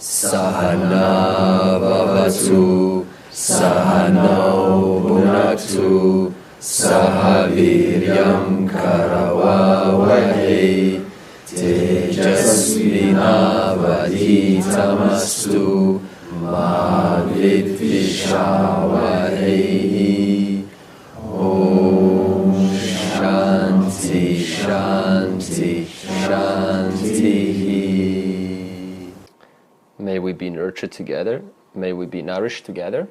Sahana Bhavatu Sahano Bhunaktu Sahaviryam Karavavahe Tejasvinavadhitamastu Ma Vidvishavahe. Om Shanti Shanti Shanti. May we be nurtured together. May we be nourished together.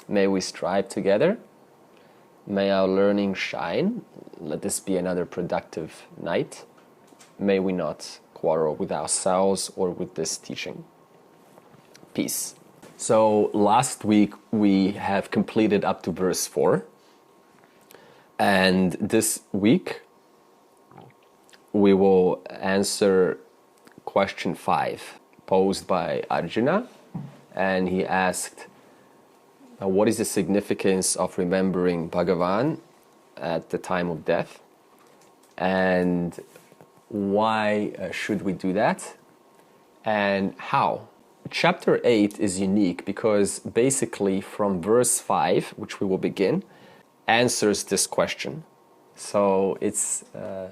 May we strive together. May our learning shine. Let this be another productive night. May we not quarrel with ourselves or with this teaching. Peace. So last week we have completed up to verse 4. And this week we will answer question 5 posed by Arjuna. And he asked, what is the significance of remembering Bhagavan at the time of death? And why should we do that? And how? Chapter 8 is unique because basically from verse 5, which we will begin, answers this question. So it's a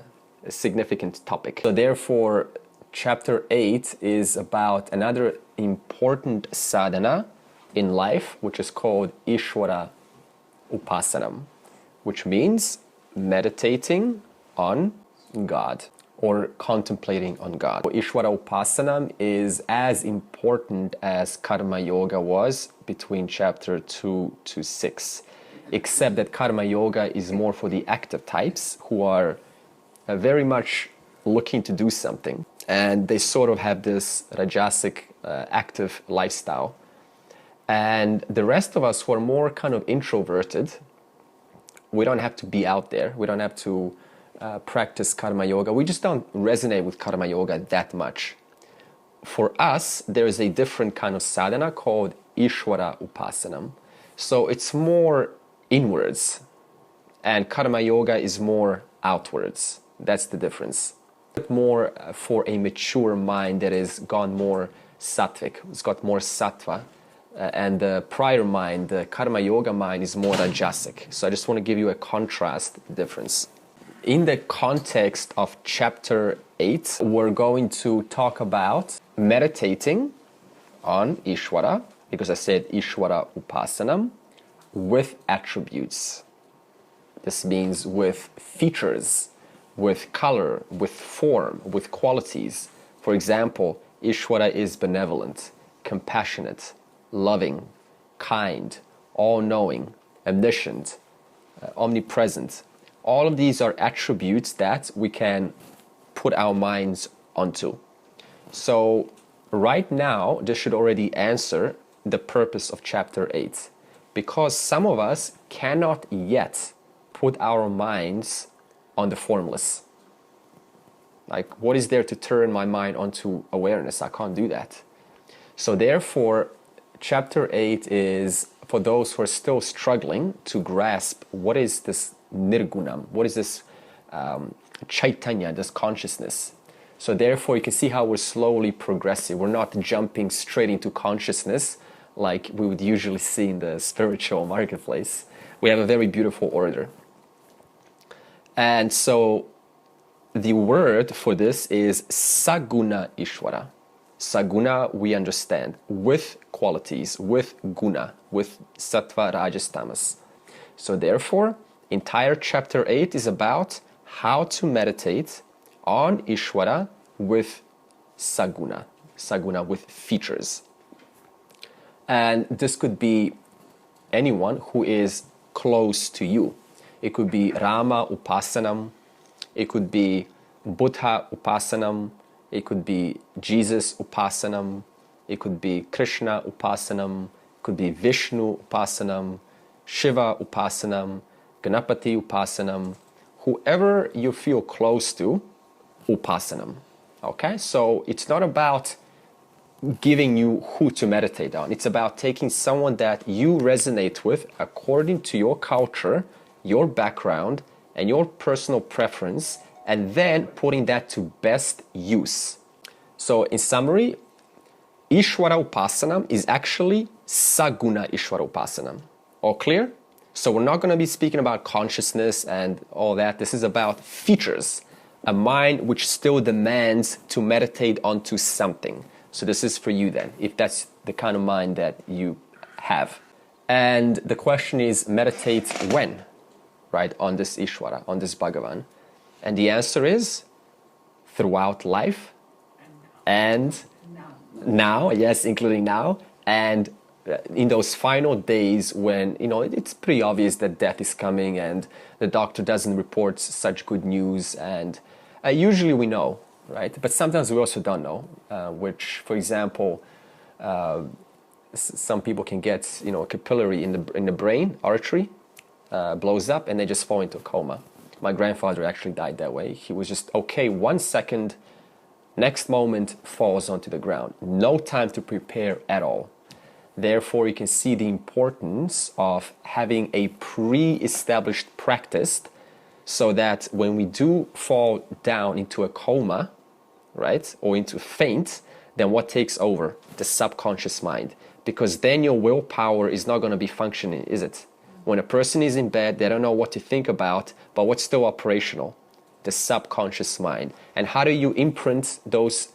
significant topic. So therefore, Chapter 8 is about another important sadhana in life, which is called Ishwara Upasana, which means meditating on God or contemplating on God. Ishwara Upasana is as important as Karma Yoga was between chapter 2 to 6, except that Karma Yoga is more for the active types who are very much looking to do something. And they sort of have this rajasic, active lifestyle. And the rest of us who are more kind of introverted, we don't have to be out there. We don't have to practice Karma Yoga. We just don't resonate with Karma Yoga that much. For us, there is a different kind of sadhana called Ishwara Upasana. So it's more inwards. And Karma Yoga is more outwards. That's the difference. More for a mature mind that has gone more sattvic, it's got more sattva, and the prior mind, the Karma Yoga mind, is more rajasic. So I just want to give you a contrast difference. In the context of chapter 8, we're going to talk about meditating on Ishwara, because I said Ishwara Upasana, with attributes. This means with features, with color, with form, with qualities. For example, Ishwara is benevolent, compassionate, loving, kind, all-knowing, omniscient, omnipresent. All of these are attributes that we can put our minds onto. So right now, this should already answer the purpose of chapter 8, because some of us cannot yet put our minds on the formless. Like, what is there to turn my mind onto awareness? I can't do that. So therefore, chapter 8 is for those who are still struggling to grasp what is this nirgunam, what is this chaitanya, this consciousness. So therefore, you can see how we're slowly progressing. We're not jumping straight into consciousness like we would usually see in the spiritual marketplace. We have a very beautiful order. And so the word for this is Saguna Ishwara. Saguna, we understand, with qualities, with guna, with sattva, rajas, tamas. So therefore, entire chapter 8 is about how to meditate on Ishwara with Saguna, Saguna with features. And this could be anyone who is close to you. It could be Rama Upasanam, it could be Buddha Upasanam, it could be Jesus Upasanam, it could be Krishna Upasanam, it could be Vishnu Upasanam, Shiva Upasanam, Ganapati Upasanam, whoever you feel close to, Upasanam. Okay, so it's not about giving you who to meditate on. It's about taking someone that you resonate with according to your culture, your background, and your personal preference, and then putting that to best use. So in summary, Ishwara Upasana is actually Saguna Ishwara Upasana. All clear? So we're not going to be speaking about consciousness and all that. This is about features, a mind which still demands to meditate onto something. So this is for you then, if that's the kind of mind that you have. And the question is, meditate when, right, on this Ishwara, on this Bhagavan? And the answer is throughout life and now, yes, including now, and in those final days when, it's pretty obvious that death is coming and the doctor doesn't report such good news, and usually we know, right? But sometimes we also don't know, which, for example, some people can get, a capillary in the brain, artery, blows up and they just fall into a coma. My grandfather actually died that way. He was just okay 1 second, next moment falls onto the ground. No time to prepare at all. Therefore, you can see the importance of having a pre-established practice so that when we do fall down into a coma, right, or into faint, then what takes over? The subconscious mind. Because then your willpower is not going to be functioning, is it? When a person is in bed, they don't know what to think about, but what's still operational? The subconscious mind. And how do you imprint those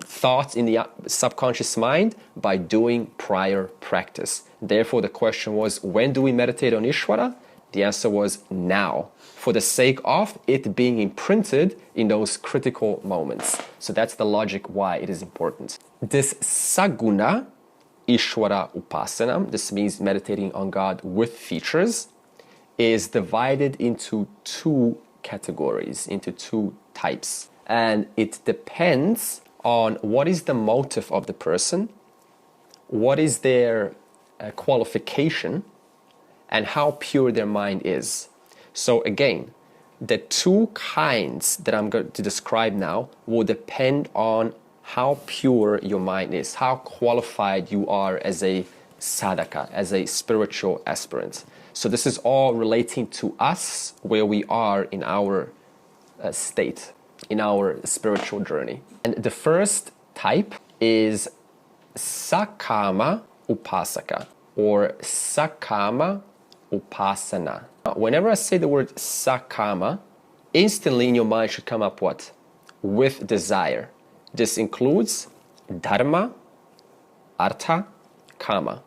thoughts in the subconscious mind? By doing prior practice. Therefore, the question was, when do we meditate on Ishwara? The answer was now, for the sake of it being imprinted in those critical moments. So that's the logic why it is important. This Saguna Ishwara Upasana, this means meditating on God with features, is divided into two categories, into two types. And it depends on what is the motive of the person, what is their qualification, and how pure their mind is. So again, the two kinds that I'm going to describe now will depend on how pure your mind is, how qualified you are as a sadhaka, as a spiritual aspirant. So this is all relating to us, where we are in our state, in our spiritual journey. And the first type is Sakama Upasaka or Sakama Upasana. Whenever I say the word Sakama, instantly in your mind should come up what? With desire. This includes dharma, artha, kama.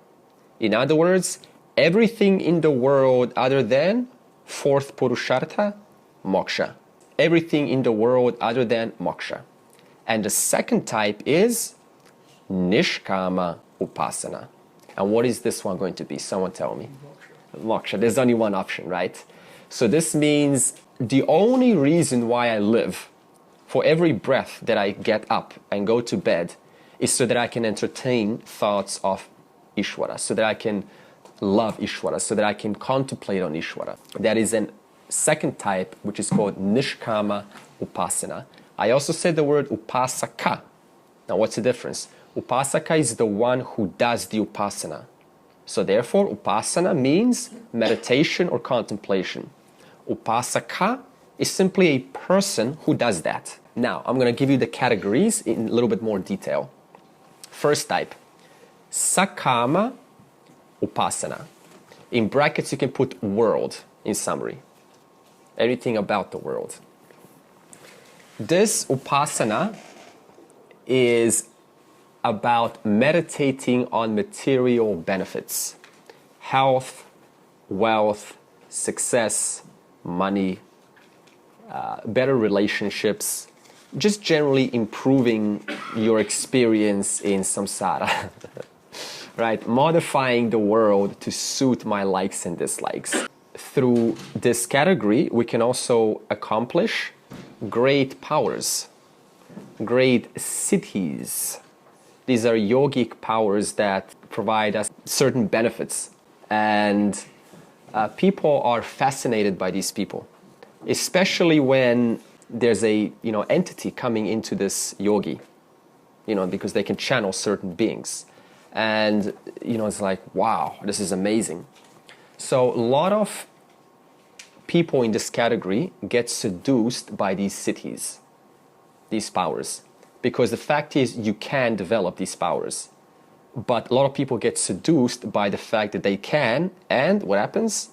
In other words, everything in the world other than fourth purushartha, moksha. Everything in the world other than moksha. And the second type is Nishkama Upasana. And what is this one going to be? Someone tell me. Moksha. There's only one option, right? So this means the only reason why I live, for every breath that I get up and go to bed, is so that I can entertain thoughts of Ishwara, so that I can love Ishwara, so that I can contemplate on Ishwara. That is a second type, which is called Nishkama Upasana. I also said the word Upasaka. Now what's the difference? Upasaka is the one who does the Upasana. So therefore, Upasana means meditation or contemplation. Upasaka is simply a person who does that. Now, I'm going to give you the categories in a little bit more detail. First type, Sakama Upasana. In brackets, you can put world in summary. Everything about the world. This Upasana is about meditating on material benefits. Health, wealth, success, money, better relationships, just generally improving your experience in samsara, right? Modifying the world to suit my likes and dislikes. Through this category, we can also accomplish great powers, great siddhis. These are yogic powers that provide us certain benefits, and people are fascinated by these people, especially when there's a entity coming into this yogi, because they can channel certain beings, and it's like, wow, this is amazing. So a lot of people in this category get seduced by these siddhis, these powers, because the fact is you can develop these powers. But a lot of people get seduced by the fact that they can, and what happens?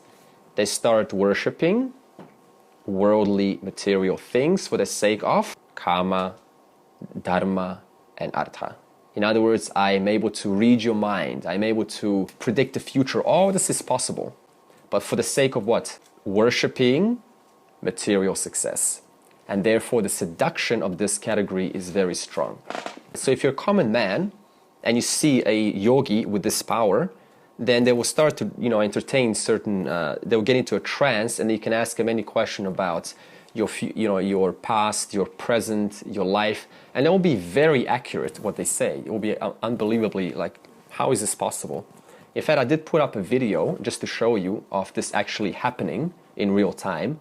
They start worshipping worldly material things for the sake of kama, dharma, and artha. In other words, I am able to read your mind. I'm able to predict the future. All this is possible. But for the sake of what? Worshipping material success. And therefore, the seduction of this category is very strong. So if you're a common man and you see a yogi with this power, then they will start to, entertain certain, they will get into a trance, and you can ask them any question about your past, your present, your life, and it will be very accurate what they say. It will be unbelievably like, how is this possible? In fact, I did put up a video just to show you of this actually happening in real time,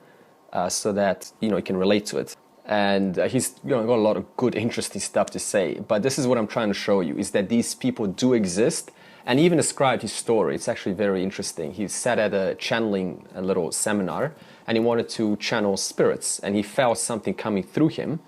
so that you can relate to it. And he's got a lot of good, interesting stuff to say. But this is what I'm trying to show you, is that these people do exist, and he even described his story. It's actually very interesting. He sat at a channeling, a little seminar, and he wanted to channel spirits, and he felt something coming through him,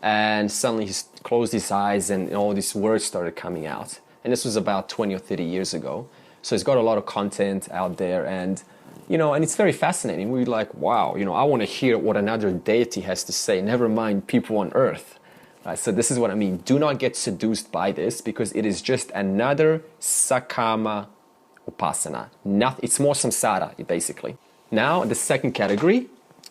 and suddenly he closed his eyes and all these words started coming out. And this was about 20 or 30 years ago. So he's got a lot of content out there, and and it's very fascinating. We're like, wow, I want to hear what another deity has to say, never mind people on earth. Right? So this is what I mean. Do not get seduced by this, because it is just another sakama upasana. It's more samsara, basically. Now, the second category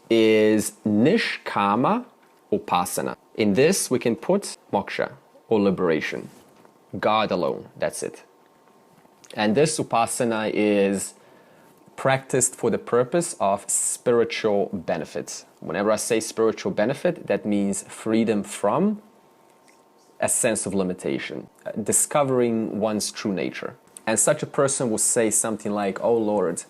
is Nishkama Upasana. In this, we can put moksha, or liberation. God alone, that's it. And this upasana is practiced for the purpose of spiritual benefits. Whenever I say spiritual benefit, that means freedom from a sense of limitation, discovering one's true nature. And such a person will say something like, oh Lord,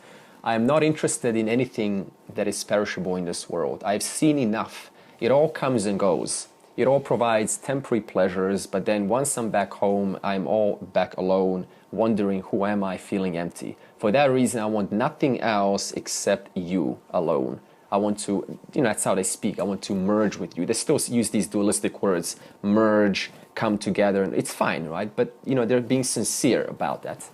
I am not interested in anything that is perishable in this world. I've seen enough. It all comes and goes. It all provides temporary pleasures, but then once I'm back home, I'm all back alone, wondering who am I, feeling empty. For that reason, I want nothing else except you alone. I want to, that's how they speak. I want to merge with you. They still use these dualistic words, merge, come together, and it's fine, right? But, they're being sincere about that.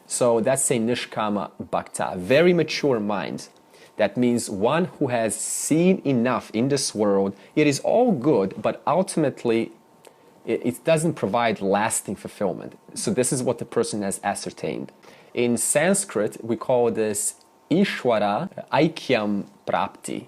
So that's a Nishkama Bhakta, very mature mind. That means one who has seen enough in this world. It is all good, but ultimately it doesn't provide lasting fulfillment. So this is what the person has ascertained. In Sanskrit, we call this Ishwara Aikyam Prapti.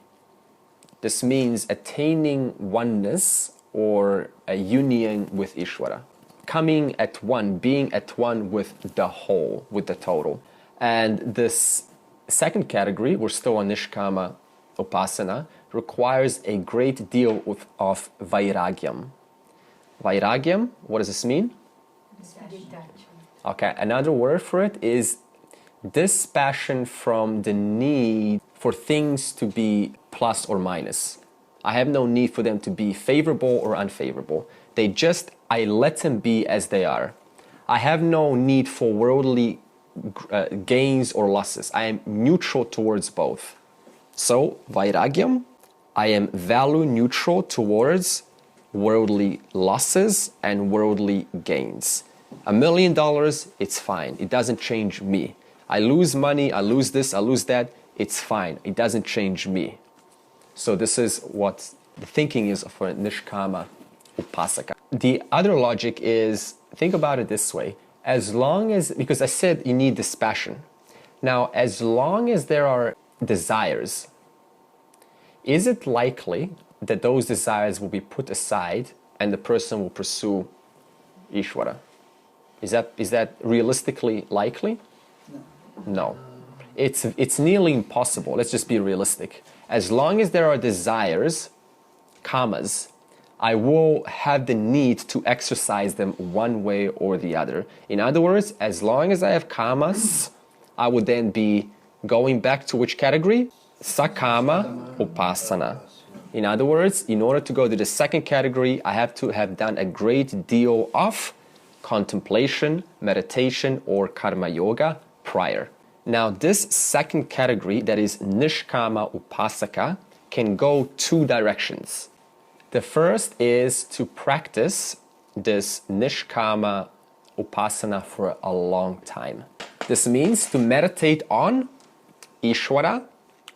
This means attaining oneness or a union with Ishwara. Coming at one, being at one with the whole, with the total. And this second category, we're still on Nishkama Upasana, requires a great deal of vairagyam. Vairagyam, what does this mean? Okay, another word for it is dispassion from the need for things to be plus or minus. I have no need for them to be favorable or unfavorable. I let them be as they are. I have no need for worldly gains or losses. I am neutral towards both. So, vairagyam, I am value neutral towards worldly losses and worldly gains. $1 million, it's fine. It doesn't change me. I lose money, I lose this, I lose that, it's fine. It doesn't change me. So this is what the thinking is for Nishkama Upasaka. The other logic is, think about it this way. As long as, because I said you need dispassion. Now, as long as there are desires, is it likely that those desires will be put aside and the person will pursue Ishwara? Is that realistically likely? No. It's nearly impossible. Let's just be realistic. As long as there are desires, kamas, I will have the need to exercise them one way or the other. In other words, as long as I have kamas, I would then be going back to which category? Sakama Upasana. In other words, in order to go to the second category, I have to have done a great deal of contemplation, meditation, or karma yoga prior. Now, this second category, that is Nishkama Upasaka, can go two directions. The first is to practice this Nishkama Upasana for a long time. This means to meditate on Ishwara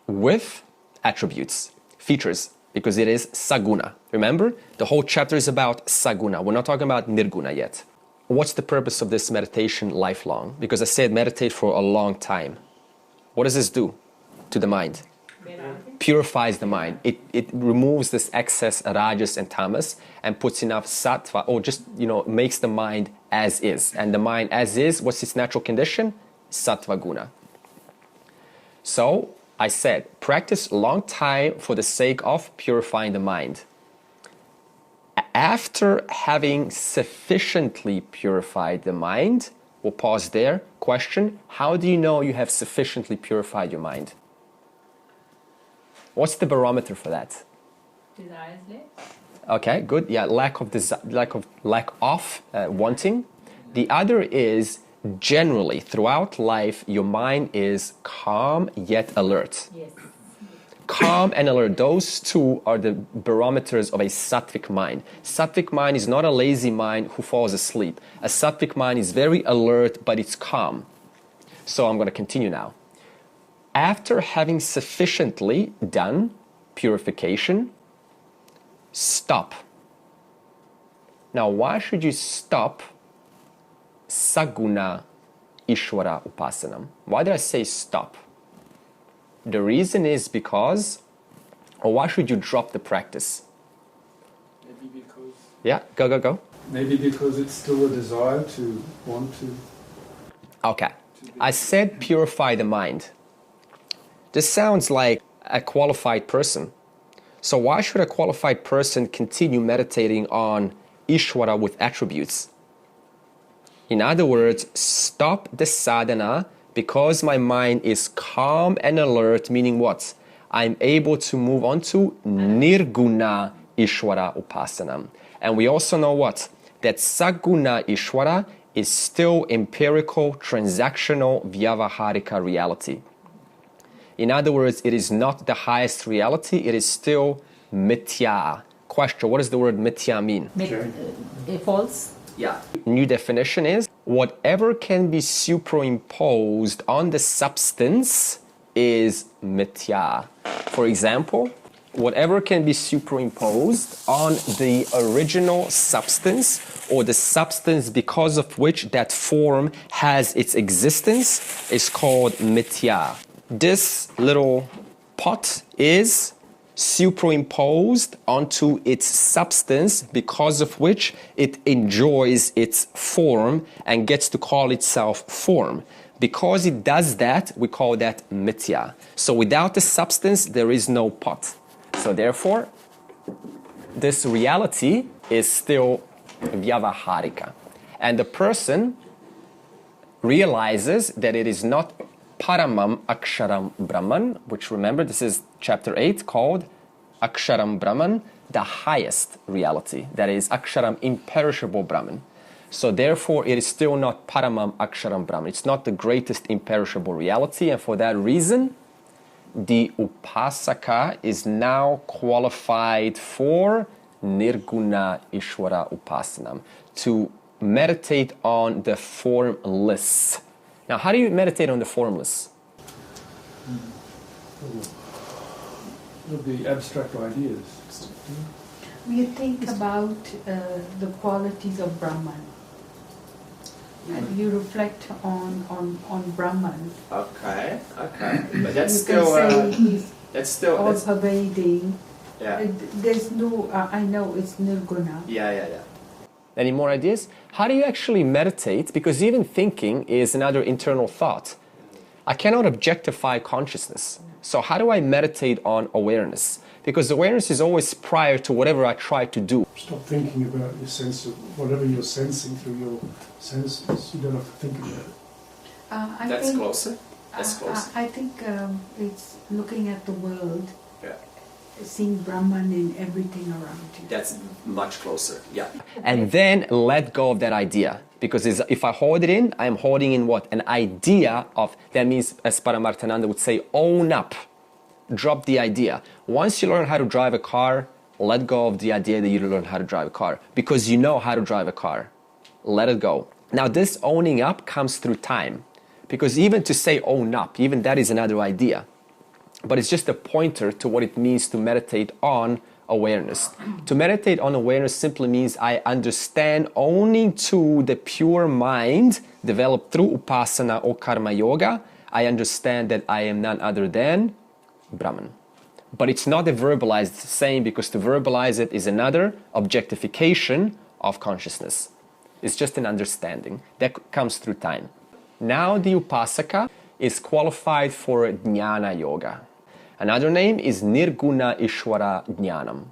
with attributes, features, because it is Saguna. Remember, the whole chapter is about Saguna. We're not talking about Nirguna yet. What's the purpose of this meditation lifelong? Because I said meditate for a long time. What does this do to the mind? Purifies the mind. It removes this excess rajas and tamas and puts enough sattva, or just, makes the mind as is. And the mind as is, what's its natural condition? Sattva guna. So, I said, practice a long time for the sake of purifying the mind. After having sufficiently purified the mind, we'll pause there. Question, how do you know you have sufficiently purified your mind? What's the barometer for that? Desires less. Okay, good. Yeah, lack of wanting. The other is generally throughout life your mind is calm yet alert. Yes. Calm and alert, those two are the barometers of a sattvic mind. Sattvic mind is not a lazy mind who falls asleep. A sattvic mind is very alert, but it's calm. So I'm going to continue now. After having sufficiently done purification, stop. Now, why should you stop Saguna Ishwara Upasanam? Why did I say stop? The reason is because, or why should you drop the practice? Maybe because... Yeah, go. Maybe because it's still a desire to want to... Okay, I said purify the mind. This sounds like a qualified person. So why should a qualified person continue meditating on Ishwara with attributes? In other words, stop the sadhana because my mind is calm and alert, meaning what? I'm able to move on to Nirguna Ishwara Upasana. And we also know what? That Saguna Ishwara is still empirical, transactional, vyavaharika reality. In other words, it is not the highest reality, it is still mithya. Question, what does the word mithya mean? False. Yeah. New definition is, whatever can be superimposed on the substance is mithya. For example, whatever can be superimposed on the original substance or the substance because of which that form has its existence is called mithya. This little pot is superimposed onto its substance because of which it enjoys its form and gets to call itself form. Because it does that, we call that mithya. So without the substance, there is no pot. So therefore, this reality is still vyavaharika. And the person realizes that it is not Paramam Aksharam Brahman, which remember, this is chapter 8 called Aksharam Brahman, the highest reality. That is Aksharam, imperishable Brahman. So therefore, it is still not Paramam Aksharam Brahman. It's not the greatest imperishable reality. And for that reason, the Upasaka is now qualified for Nirguna Ishwara Upasanam, to meditate on the formless. Now, how do you meditate on the formless? The abstract ideas. You think about the qualities of Brahman. And you reflect on Brahman. Okay. But that's still all-pervading. Yeah. There's no, I know it's nirguna. Yeah. Any more ideas? How do you actually meditate? Because even thinking is another internal thought. I cannot objectify consciousness. So how do I meditate on awareness? Because awareness is always prior to whatever I try to do. Stop thinking about your sense of whatever you're sensing through your senses. You don't have to think about it. That's closer. I think it's looking at the world, Yeah. seeing Brahman in everything around you. That's much closer, yeah. And then let go of that idea. Because if I hold it in, I'm holding in what? An idea of, that means, as Paramarthananda would say, own up. Drop the idea. Once you learn how to drive a car, Let go of the idea that you don't learn how to drive a car, because you know how to drive a car. Let it go. Now this owning up comes through time, because even to say own up, even that is another idea. But it's just a pointer to what it means to meditate on awareness. To meditate on awareness simply means I understand owning to the pure mind developed through upasana or karma yoga. I understand that I am none other than Brahman. But it's not a verbalized saying, because to verbalize it is another objectification of consciousness. It's just an understanding that comes through time. Now the upasaka is qualified for Jnana yoga. Another name is Nirguna Ishwara Jnanam.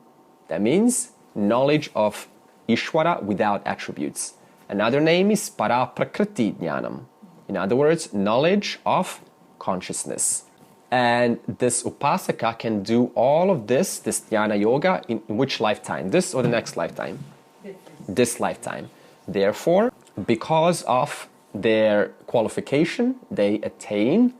That means knowledge of Ishwara without attributes. Another name is Paraprakriti Jnanam. In other words, knowledge of consciousness. And this upasaka can do all of this jnana yoga, in which lifetime? This or the next lifetime? This lifetime. Therefore, because of their qualification, they attain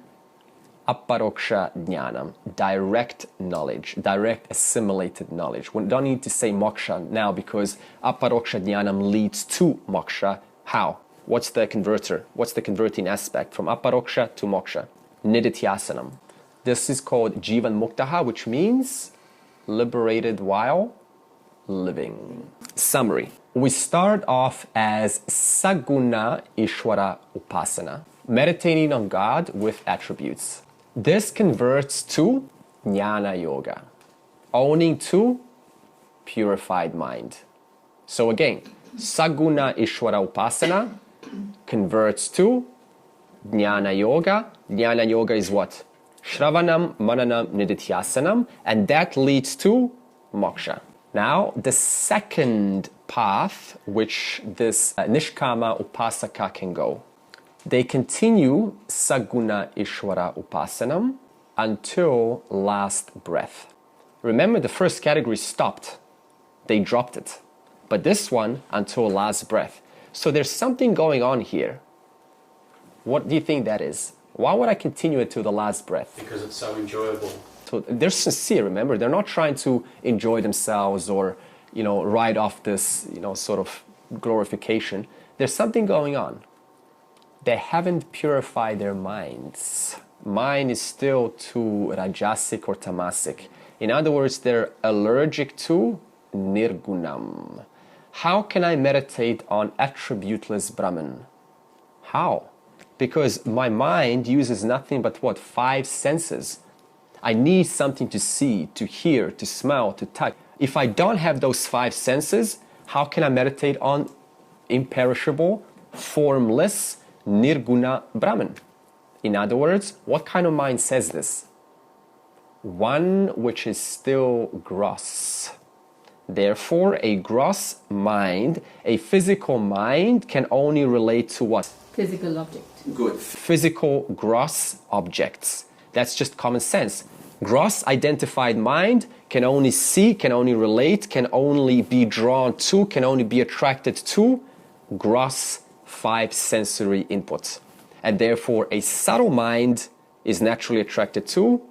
aparoksha jnanam, direct knowledge, direct assimilated knowledge. We don't need to say moksha now, because aparoksha jnanam leads to moksha. How? What's the converter? What's the converting aspect from aparoksha to moksha? Nididhyasanam. This is called jivan muktaha, which means liberated while living. Summary. We start off as Saguna Ishwara Upasana, meditating on God with attributes. This converts to Jnana Yoga, owning to purified mind. So again, Saguna Ishwara Upasana converts to Jnana Yoga. Jnana Yoga is what? Shravanam, Mananam, Nididhyasanam, and that leads to moksha. Now, the second path which this Nishkama Upasaka can go, they continue Saguna Ishwara Upasanam until last breath. Remember, the first category stopped. They dropped it. But this one, until last breath. So there's something going on here. What do you think that is? Why would I continue it to the last breath? Because it's so enjoyable. So they're sincere, remember? They're not trying to enjoy themselves or, ride off this, sort of glorification. There's something going on. They haven't purified their minds. Mind is still too rajasic or tamasic. In other words, they're allergic to nirgunam. How can I meditate on attributeless Brahman? How? Because my mind uses nothing but what? 5 senses. I need something to see, to hear, to smell, to touch. If I don't have those 5 senses, how can I meditate on imperishable, formless, nirguna Brahman? In other words, what kind of mind says this? One which is still gross. Therefore, a gross mind, a physical mind, can only relate to what? Physical object. Good. Physical, gross objects. That's just common sense. Gross identified mind can only see, can only relate, can only be drawn to, can only be attracted to gross 5 sensory inputs. And therefore, a subtle mind is naturally attracted to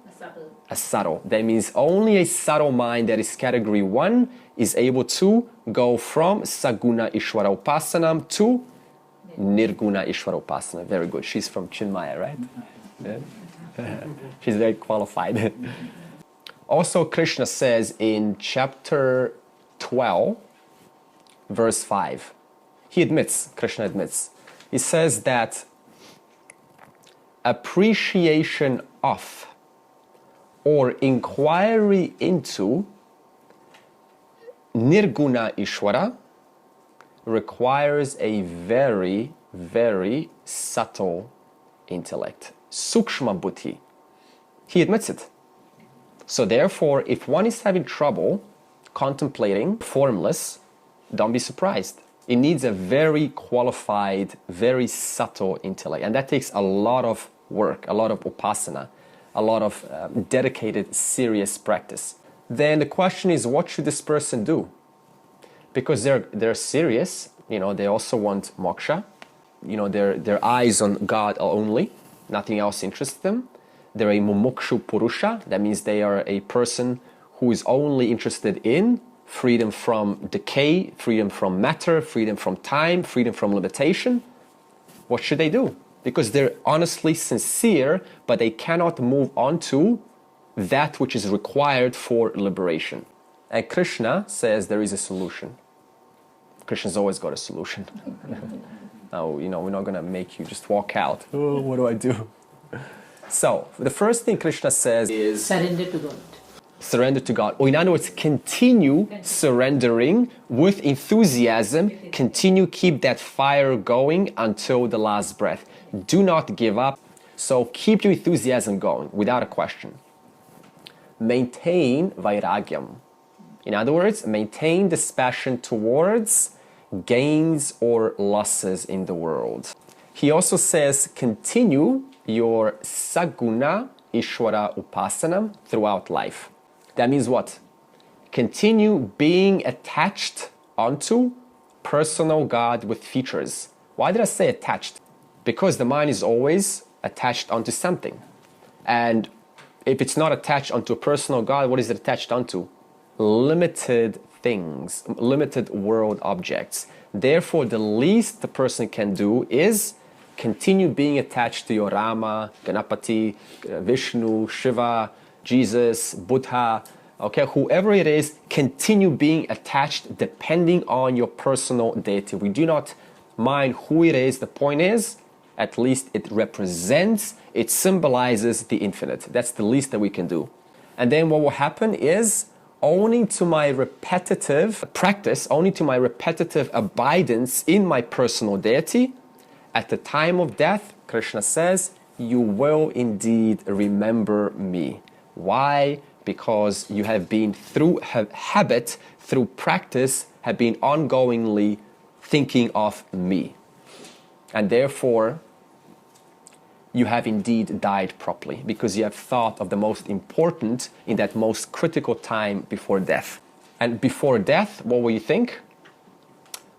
a subtle. That means only a subtle mind that is category 1 is able to go from Saguna Ishwara Upasanam to Nirguna Ishwara Upasana. Very good. She's from Chinmaya, right? Yeah. She's very qualified. Also, Krishna says in chapter 12, verse 5, Krishna admits, he says that appreciation of or inquiry into Nirguna Ishwara requires a very, very subtle intellect. Sukshma buddhi. He admits it. So therefore, if one is having trouble contemplating formless, don't be surprised. It needs a very qualified, very subtle intellect. And that takes a lot of work, a lot of upasana, a lot of dedicated, serious practice. Then the question is, what should this person do? Because they're serious, they also want moksha. Their eyes on God only, nothing else interests them. They're a mumukshu purusha, that means they are a person who is only interested in freedom from decay, freedom from matter, freedom from time, freedom from limitation, what should they do? Because they're honestly sincere, but they cannot move on to that which is required for liberation. And Krishna says there is a solution. Krishna's always got a solution. Now, we're not going to make you just walk out. Oh, what do I do? So, the first thing Krishna says is surrender to God. Surrender to God. Or in other words, continue surrendering with enthusiasm. Continue, keep that fire going until the last breath. Do not give up. So keep your enthusiasm going without a question. Maintain vairagyam. In other words, maintain this passion towards gains or losses in the world. He also says continue your Saguna Ishwara Upasana throughout life. That means what? Continue being attached onto personal God with features. Why did I say attached? Because the mind is always attached onto something. And if it's not attached onto a personal God, what is it attached onto? Limited things, limited world objects. Therefore, the least the person can do is continue being attached to your Rama, Ganapati, Vishnu, Shiva, Jesus, Buddha, okay, whoever it is, continue being attached depending on your personal deity. We do not mind who it is. The point is, at least it represents, it symbolizes the infinite. That's the least that we can do. And then what will happen is, owing to my repetitive practice, owing to my repetitive abidance in my personal deity, at the time of death, Krishna says, you will indeed remember me. Why? Because you have been through habit, through practice, have been ongoingly thinking of me. And therefore, you have indeed died properly because you have thought of the most important in that most critical time before death. And before death, what will you think?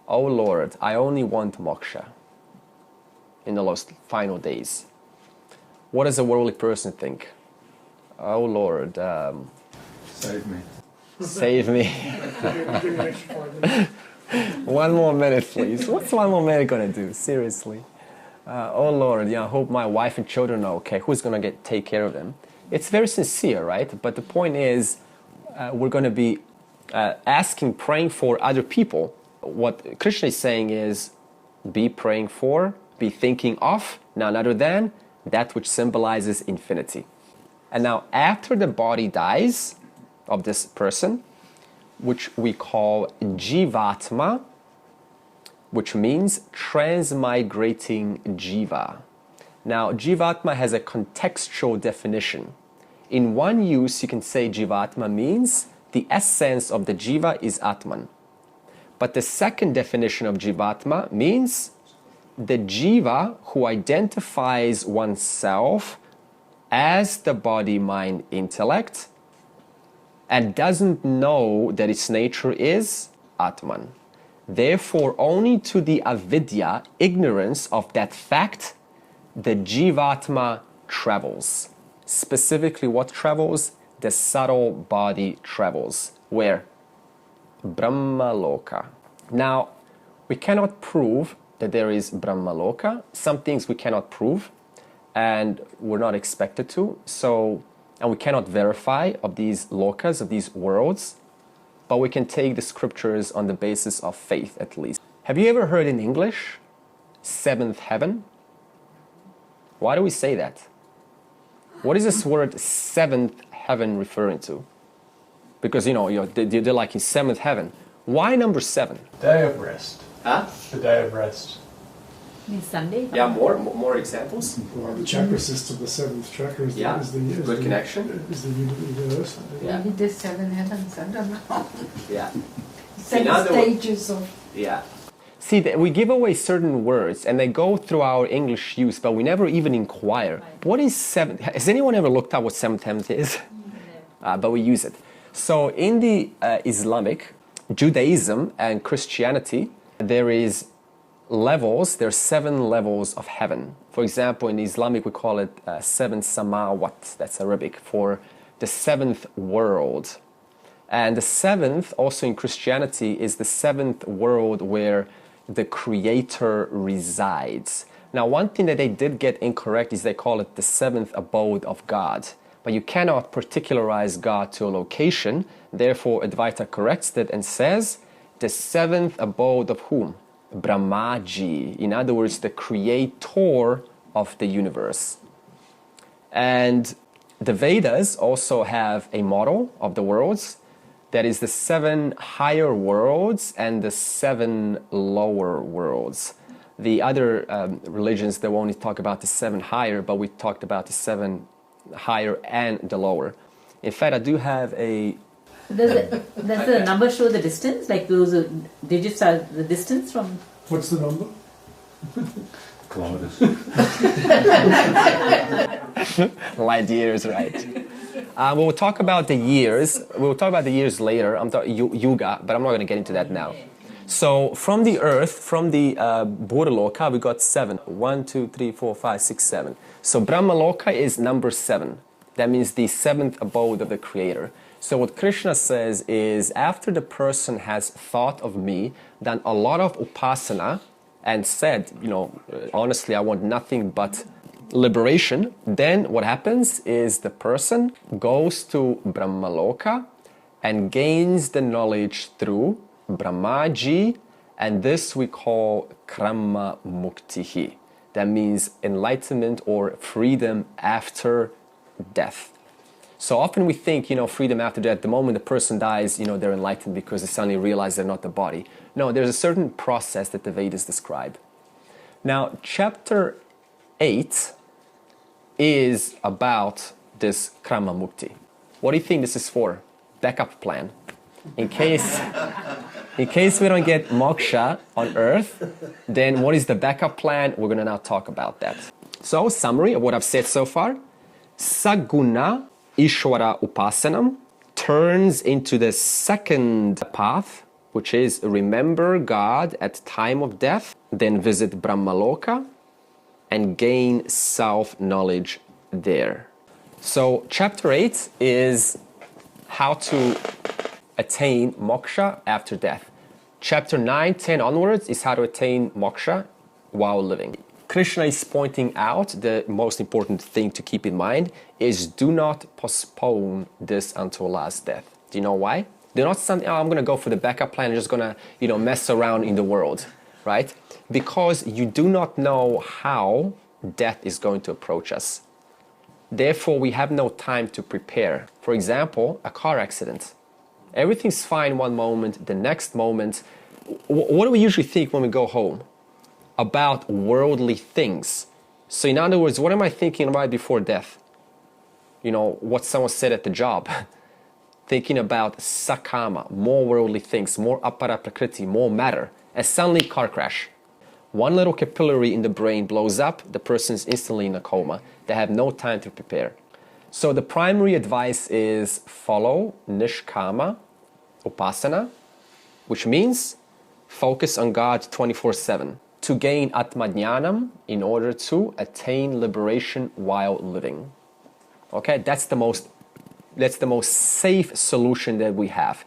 Oh Lord, I only want moksha in the last final days. What does a worldly person think? Oh Lord, save me. Save me. One more minute, please. What's one more minute going to do? Seriously. Oh Lord, I hope my wife and children are okay. Who's going to take care of them? It's very sincere, right? But the point is, we're going to be asking, praying for other people. What Krishna is saying is, be praying for, be thinking of none other than that which symbolizes infinity. And now, after the body dies of this person, which we call jivatma, which means transmigrating jiva. Now, jivatma has a contextual definition. In one use, you can say jivatma means the essence of the jiva is Atman. But the second definition of jivatma means the jiva who identifies oneself as the body, mind, intellect, and doesn't know that its nature is Atman. Therefore, only to the avidya, ignorance of that fact, the jivatma travels. Specifically, what travels? The subtle body travels. Where? Brahmaloka. Now, we cannot prove that there is Brahmaloka. Some things we cannot prove, and we're not expected to. And we cannot verify of these lokas, of these worlds, but we can take the scriptures on the basis of faith at least. Have you ever heard in English, seventh heaven? Why do we say that? What is this word seventh heaven referring to? Because, they're like in seventh heaven. Why number 7? Day of rest. Huh? The day of rest. Means Sunday? Yeah, more examples? Well, the chakra system, the 7th chakra is the good connection. Is the universe. Yeah. Maybe the 7 heavens, I don't know. Yeah. 7 stages of... Yeah. See, we give away certain words and they go through our English use, but we never even inquire. What is 7? Has anyone ever looked up what 7th heaven is? But we use it. So in the Islamic, Judaism and Christianity, there's 7 levels of heaven. For example, in Islamic we call it 7 samawat, that's Arabic, for the 7th world. And the seventh, also in Christianity, is the seventh world where the Creator resides. Now, one thing that they did get incorrect is they call it the seventh abode of God. But you cannot particularize God to a location. Therefore, Advaita corrects it and says, the seventh abode of whom? Brahmaji. In other words, the creator of the universe. And the Vedas also have a model of the worlds. That is the 7 higher worlds and the 7 lower worlds. The other religions, they only talk about the 7 higher, but we talked about the 7 higher and the lower. In fact, I do have a... Does the number show the distance? Like those digits are the distance from... What's the number? Kilometers. Light years, right? We'll talk about the years. We'll talk about the years later. I'm talking yuga, but I'm not going to get into that now. So from the earth, from the Brahmaloka, we got 7. 1, 2, 3, 4, 5, 6, 7. So Brahmaloka is number 7. That means the 7th abode of the Creator. So what Krishna says is, after the person has thought of me, done a lot of upasana, and said, honestly, I want nothing but liberation, then what happens is the person goes to Brahmaloka and gains the knowledge through Brahmaji, and this we call Krama Mukti. That means enlightenment or freedom after death. So often we think, freedom after death, the moment the person dies, they're enlightened because they suddenly realize they're not the body. No, there's a certain process that the Vedas describe. Now, chapter 8 is about this Krama Mukti. What do you think this is for? Backup plan. In case we don't get moksha on earth, then what is the backup plan? We're going to now talk about that. So, summary of what I've said so far. Saguna Ishwara Upasana turns into the second path, which is remember God at time of death, then visit Brahmaloka, and gain self-knowledge there. So chapter 8 is how to attain moksha after death. Chapter 9, 10 onwards is how to attain moksha while living. Krishna is pointing out the most important thing to keep in mind is do not postpone this until last death. Do you know why? Do not say, I'm going to go for the backup plan and just going to, mess around in the world, right? Because you do not know how death is going to approach us. Therefore, we have no time to prepare. For example, a car accident. Everything's fine one moment, the next moment. What do we usually think when we go home? About worldly things. So in other words, what am I thinking right before death? What someone said at the job. Thinking about sakama, more worldly things, more apara prakriti, more matter. And suddenly car crash. One little capillary in the brain blows up, the person's instantly in a coma. They have no time to prepare. So the primary advice is follow Nishkama Upasana, which means focus on God 24/7. To gain Atma-jnanam in order to attain liberation while living. Okay, that's the most safe solution that we have.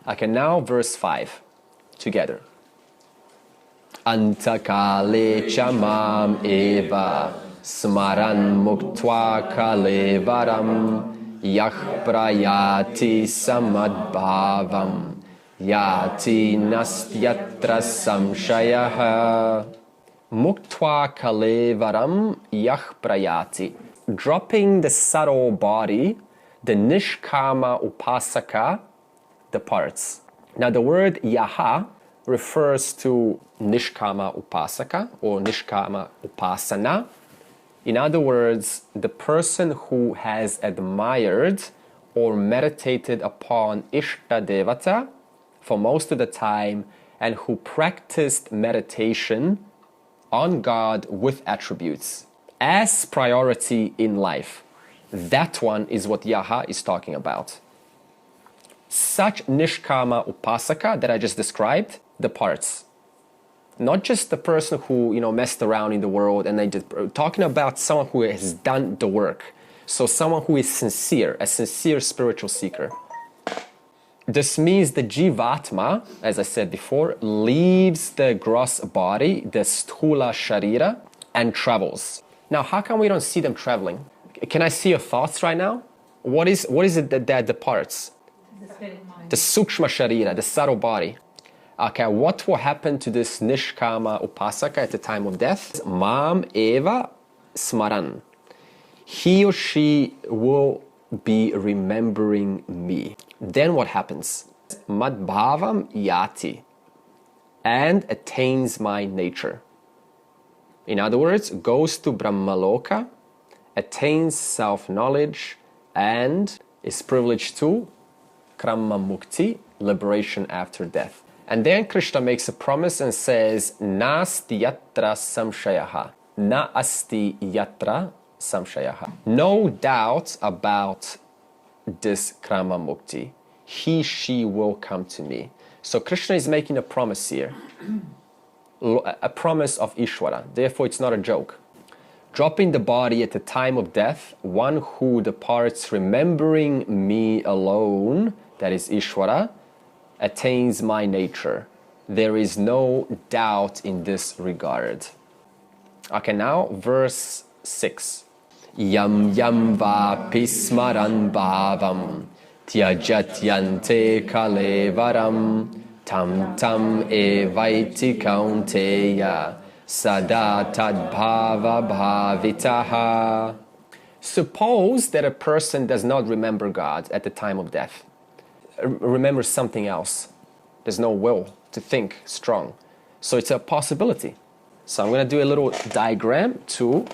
Okay, now verse 5 together. Antakale chamam eva smaran muktva kalevaram yah prayati samadbhavam Yati nastyatra samshayaha muktva kalevaram yah prayati. Dropping the subtle body, the Nishkama Upasaka departs. Now the word yaha refers to Nishkama Upasaka or Nishkama Upasana. In other words, the person who has admired or meditated upon ishta-devata for most of the time and who practiced meditation on God with attributes as priority in life. That one is what Yaha is talking about. Such Nishkama Upasaka that I just described departs. Not just the person who, messed around in the world and they just talking about someone who has done the work. So someone who is sincere, a sincere spiritual seeker. This means the Jivatma, as I said before, leaves the gross body, the Sthula Sharira, and travels. Now, how come we don't see them traveling? Can I see your thoughts right now? What is it that departs? The Sukshma Sharira, the subtle body. Okay, what will happen to this Nishkama Upasaka at the time of death? Mam Eva Smaran. He or she will be remembering me. Then what happens? Madbhavam Yati, and attains my nature. In other words, goes to Brahmaloka, attains self-knowledge, and is privileged to Krama Mukti, liberation after death. And then Krishna makes a promise and says, Nasti yatra samshayaha. Na asti yatra samshayaha. No doubt about this Krama Mukti. He, she will come to me. So Krishna is making a promise here. A promise of Ishwara. Therefore, it's not a joke. Dropping the body at the time of death, one who departs remembering me alone, that is Ishwara, attains my nature. There is no doubt in this regard. Okay, now verse 6. Yam yam va pismaran bhavam tyajat yante kalevaram tam tam evaiti kaunteya sada tad bhava bhavitaha. Suppose that a person does not remember God at the time of death. Remembers something else. There's no will to think strong. So it's a possibility. So I'm going to do a little diagram to,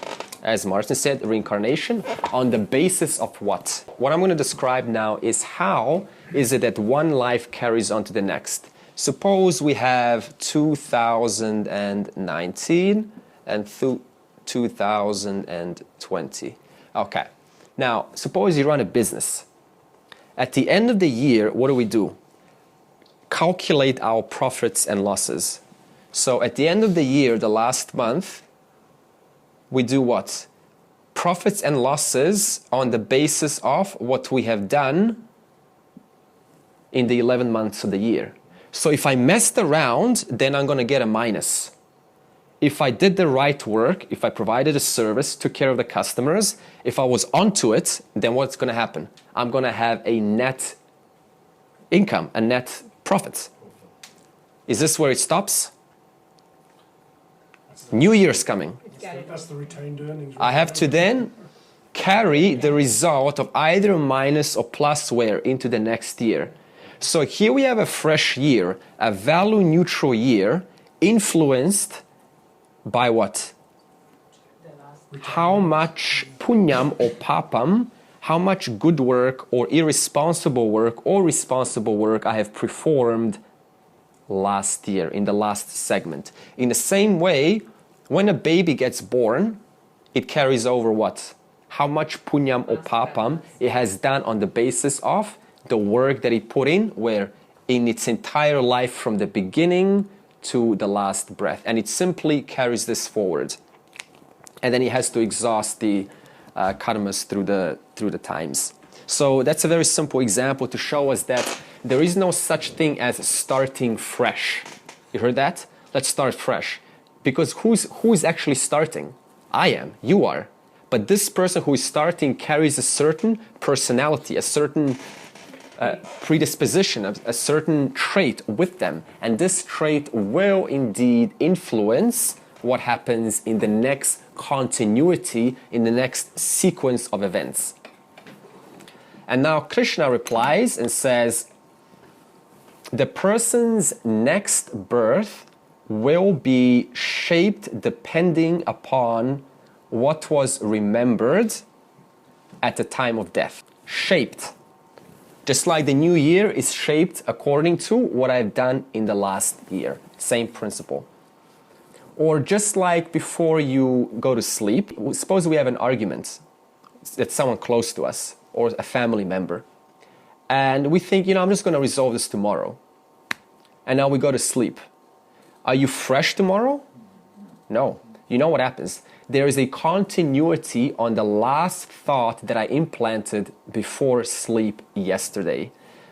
as Martin said, reincarnation on the basis of what? What I'm going to describe now is how is it that one life carries on to the next. Suppose we have 2019 and 2020. Okay. Now, suppose you run a business. At the end of the year, what do? Calculate our profits and losses. So at the end of the year, the last month, we do what? Profits and losses on the basis of what we have done in the 11 months of the year. So if I messed around, then I'm going to get a minus. If I did the right work, if I provided a service, took care of the customers, if I was onto it, then what's going to happen? I'm going to have a net income, a net profit. Is this where it stops? New Year's coming. That's the retained earnings. I have to then carry the result of either minus or plus where into the next year. So here we have a fresh year, a value neutral year, influenced by what? How much punyam or papam, how much good work or irresponsible work or responsible work I have performed last year in the last segment. In the same way, when a baby gets born, it carries over what? How much punyam or papam it has done on the basis of the work that it put in, where in its entire life from the beginning to the last breath. And it simply carries this forward. And then it has to exhaust the karmas through the times. So that's a very simple example to show us that there is no such thing as starting fresh. You heard that? Let's start fresh. Because who is actually starting? I am, you are. But this person who is starting carries a certain personality, a certain predisposition, a certain trait with them. And this trait will indeed influence what happens in the next continuity, in the next sequence of events. And now Krishna replies and says, the person's next birth will be shaped depending upon what was remembered at the time of death. Shaped. Just like the new year is shaped according to what I've done in the last year. Same principle. Or just like before you go to sleep, suppose we have an argument that's someone close to us or a family member. And we think, I'm just going to resolve this tomorrow. And now we go to sleep. Are you fresh tomorrow? No. You know what happens? There is a continuity on the last thought that I implanted before sleep yesterday.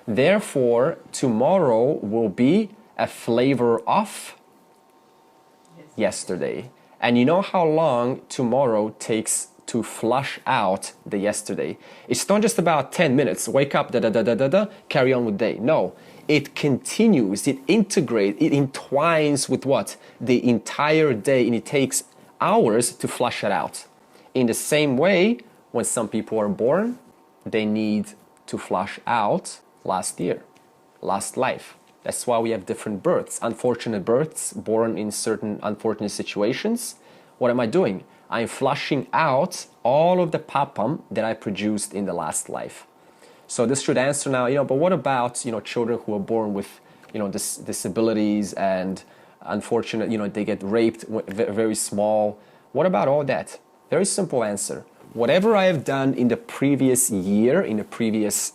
Therefore, tomorrow will be a flavor of yesterday. And you know how long tomorrow takes to flush out the yesterday? It's not just about 10 minutes, wake up, carry on with day. No, it continues, it integrates, it entwines with what? The entire day, and it takes hours to flush it out. In the same way, when some people are born, they need to flush out last year, last life. That's why we have different births, unfortunate births, born in certain unfortunate situations. What am I doing? I'm flushing out all of the papam that I produced in the last life. So this should answer now, but what about, children who are born with, disabilities and unfortunate, they get raped very small. What about all that? Very simple answer. Whatever I have done in the previous year, in the previous,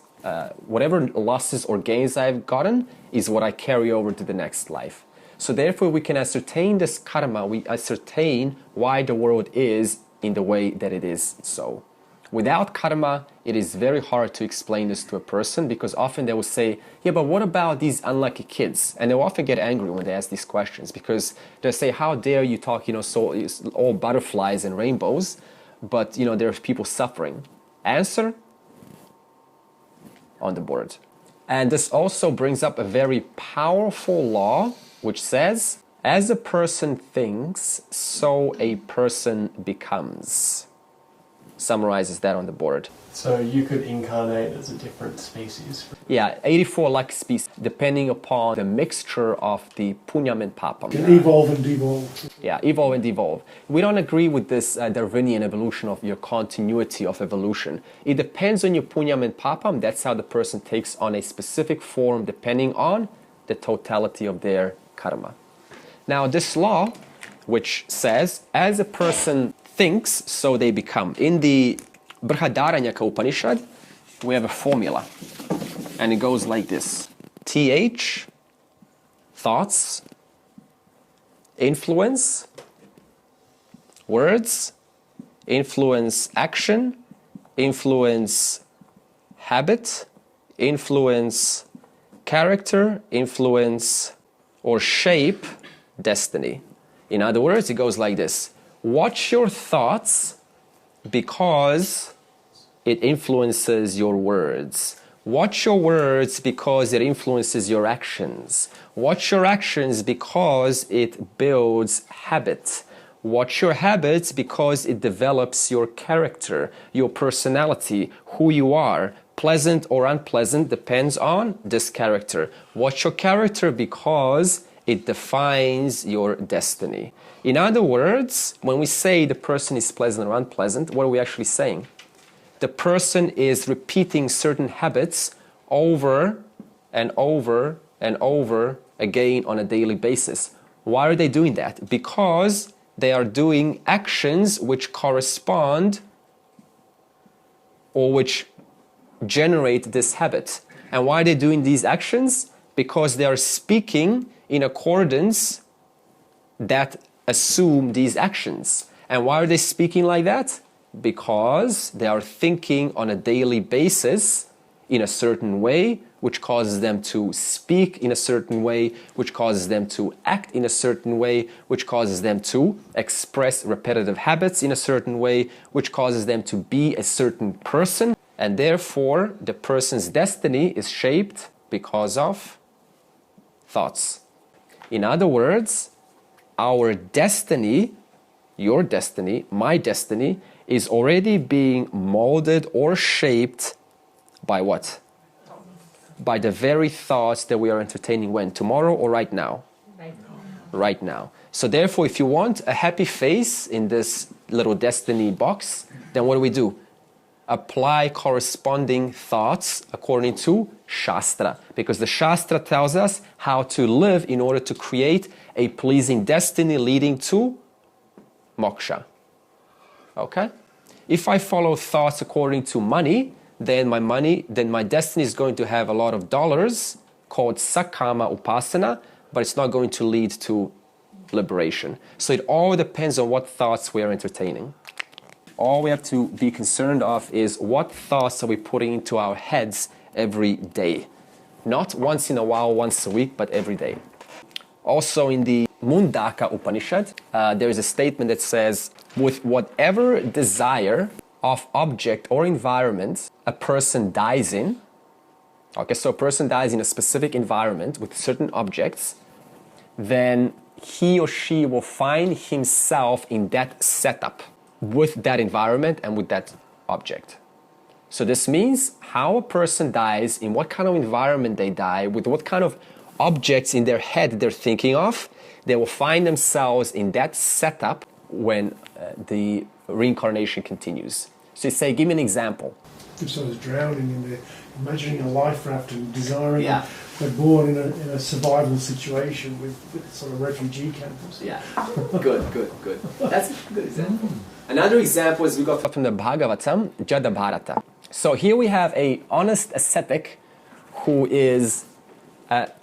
whatever losses or gains I've gotten is what I carry over to the next life. So therefore we can ascertain this karma, we ascertain why the world is in the way that it is so. Without karma, it is very hard to explain this to a person, because often they will say, yeah, but what about these unlucky kids? And they'll often get angry when they ask these questions, because they'll say, how dare you talk, so it's all butterflies and rainbows, but there's people suffering. Answer on the board. And this also brings up a very powerful law, which says, as a person thinks, so a person becomes. Summarizes that on the board. So you could incarnate as a different species. Yeah, 84 lucky species, depending upon the mixture of the punyam and papam. Can evolve and devolve. Yeah, evolve and devolve. We don't agree with this Darwinian evolution of your continuity of evolution. It depends on your punyam and papam. That's how the person takes on a specific form depending on the totality of their karma. Now this law, which says, as a person thinks, so they become. In the Brihadaranyaka Upanishad, we have a formula, and it goes like this. TH, thoughts, influence, words, influence action, influence habit, influence character, influence or shape destiny. In other words, it goes like this. Watch your thoughts because it influences your words. Watch your words because it influences your actions. Watch your actions because it builds habit. Watch your habits because it develops your character, your personality, who you are. Pleasant or unpleasant depends on this character. Watch your character because it defines your destiny. In other words, when we say the person is pleasant or unpleasant, what are we actually saying? The person is repeating certain habits over and over and over again on a daily basis. Why are they doing that? Because they are doing actions which correspond or which generate this habit. And why are they doing these actions? Because they are speaking in accordance that assume these actions. And why are they speaking like that? Because they are thinking on a daily basis in a certain way, which causes them to speak in a certain way, which causes them to act in a certain way, which causes them to express repetitive habits in a certain way, which causes them to be a certain person. And therefore, the person's destiny is shaped because of thoughts. In other words, our destiny, your destiny, my destiny, is already being molded or shaped by what? By the very thoughts that we are entertaining when? Tomorrow or right now? Right now. So therefore, if you want a happy face in this little destiny box, then what do? Apply corresponding thoughts according to Shastra. Because the Shastra tells us how to live in order to create a pleasing destiny leading to moksha. Okay? If I follow thoughts according to money, then my destiny is going to have a lot of dollars called Nishkama Upasana, but it's not going to lead to liberation. So it all depends on what thoughts we are entertaining. All we have to be concerned of is what thoughts are we putting into our heads every day. Not once in a while, once a week, but every day. Also in the Mundaka Upanishad, there is a statement that says, with whatever desire of object or environment a person dies in, okay, so a person dies in a specific environment with certain objects, then he or she will find himself in that setup with that environment and with that object. So this means how a person dies, in what kind of environment they die, with what kind of objects in their head they're thinking of, they will find themselves in that setup when the reincarnation continues. So you say, give me an example. If someone's drowning in there, imagining a life raft and desiring they're born in a survival situation with sort of refugee camps. Yeah, good. That's a good example. Another example is we got from the Bhagavatam, Jada-bharata. So here we have a honest ascetic who is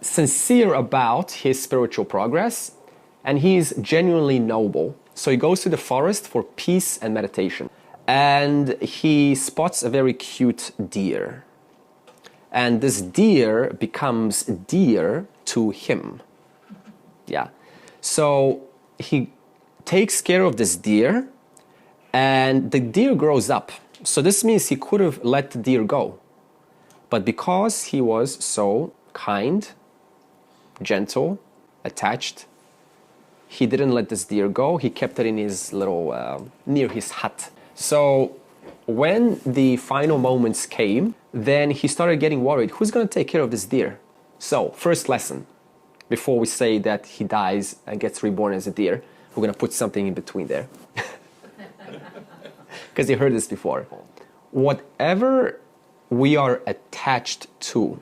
sincere about his spiritual progress, and he is genuinely noble. So he goes to the forest for peace and meditation, and he spots a very cute deer. And this deer becomes dear to him. Yeah. So he takes care of this deer, and the deer grows up. So this means he could have let the deer go. But because he was so kind, gentle, attached, he didn't let this deer go. He kept it in his little, near his hut. So when the final moments came, then he started getting worried. Who's going to take care of this deer? So, first lesson, before we say that he dies and gets reborn as a deer, we're going to put something in between there. Because you heard this before. Whatever we are attached to,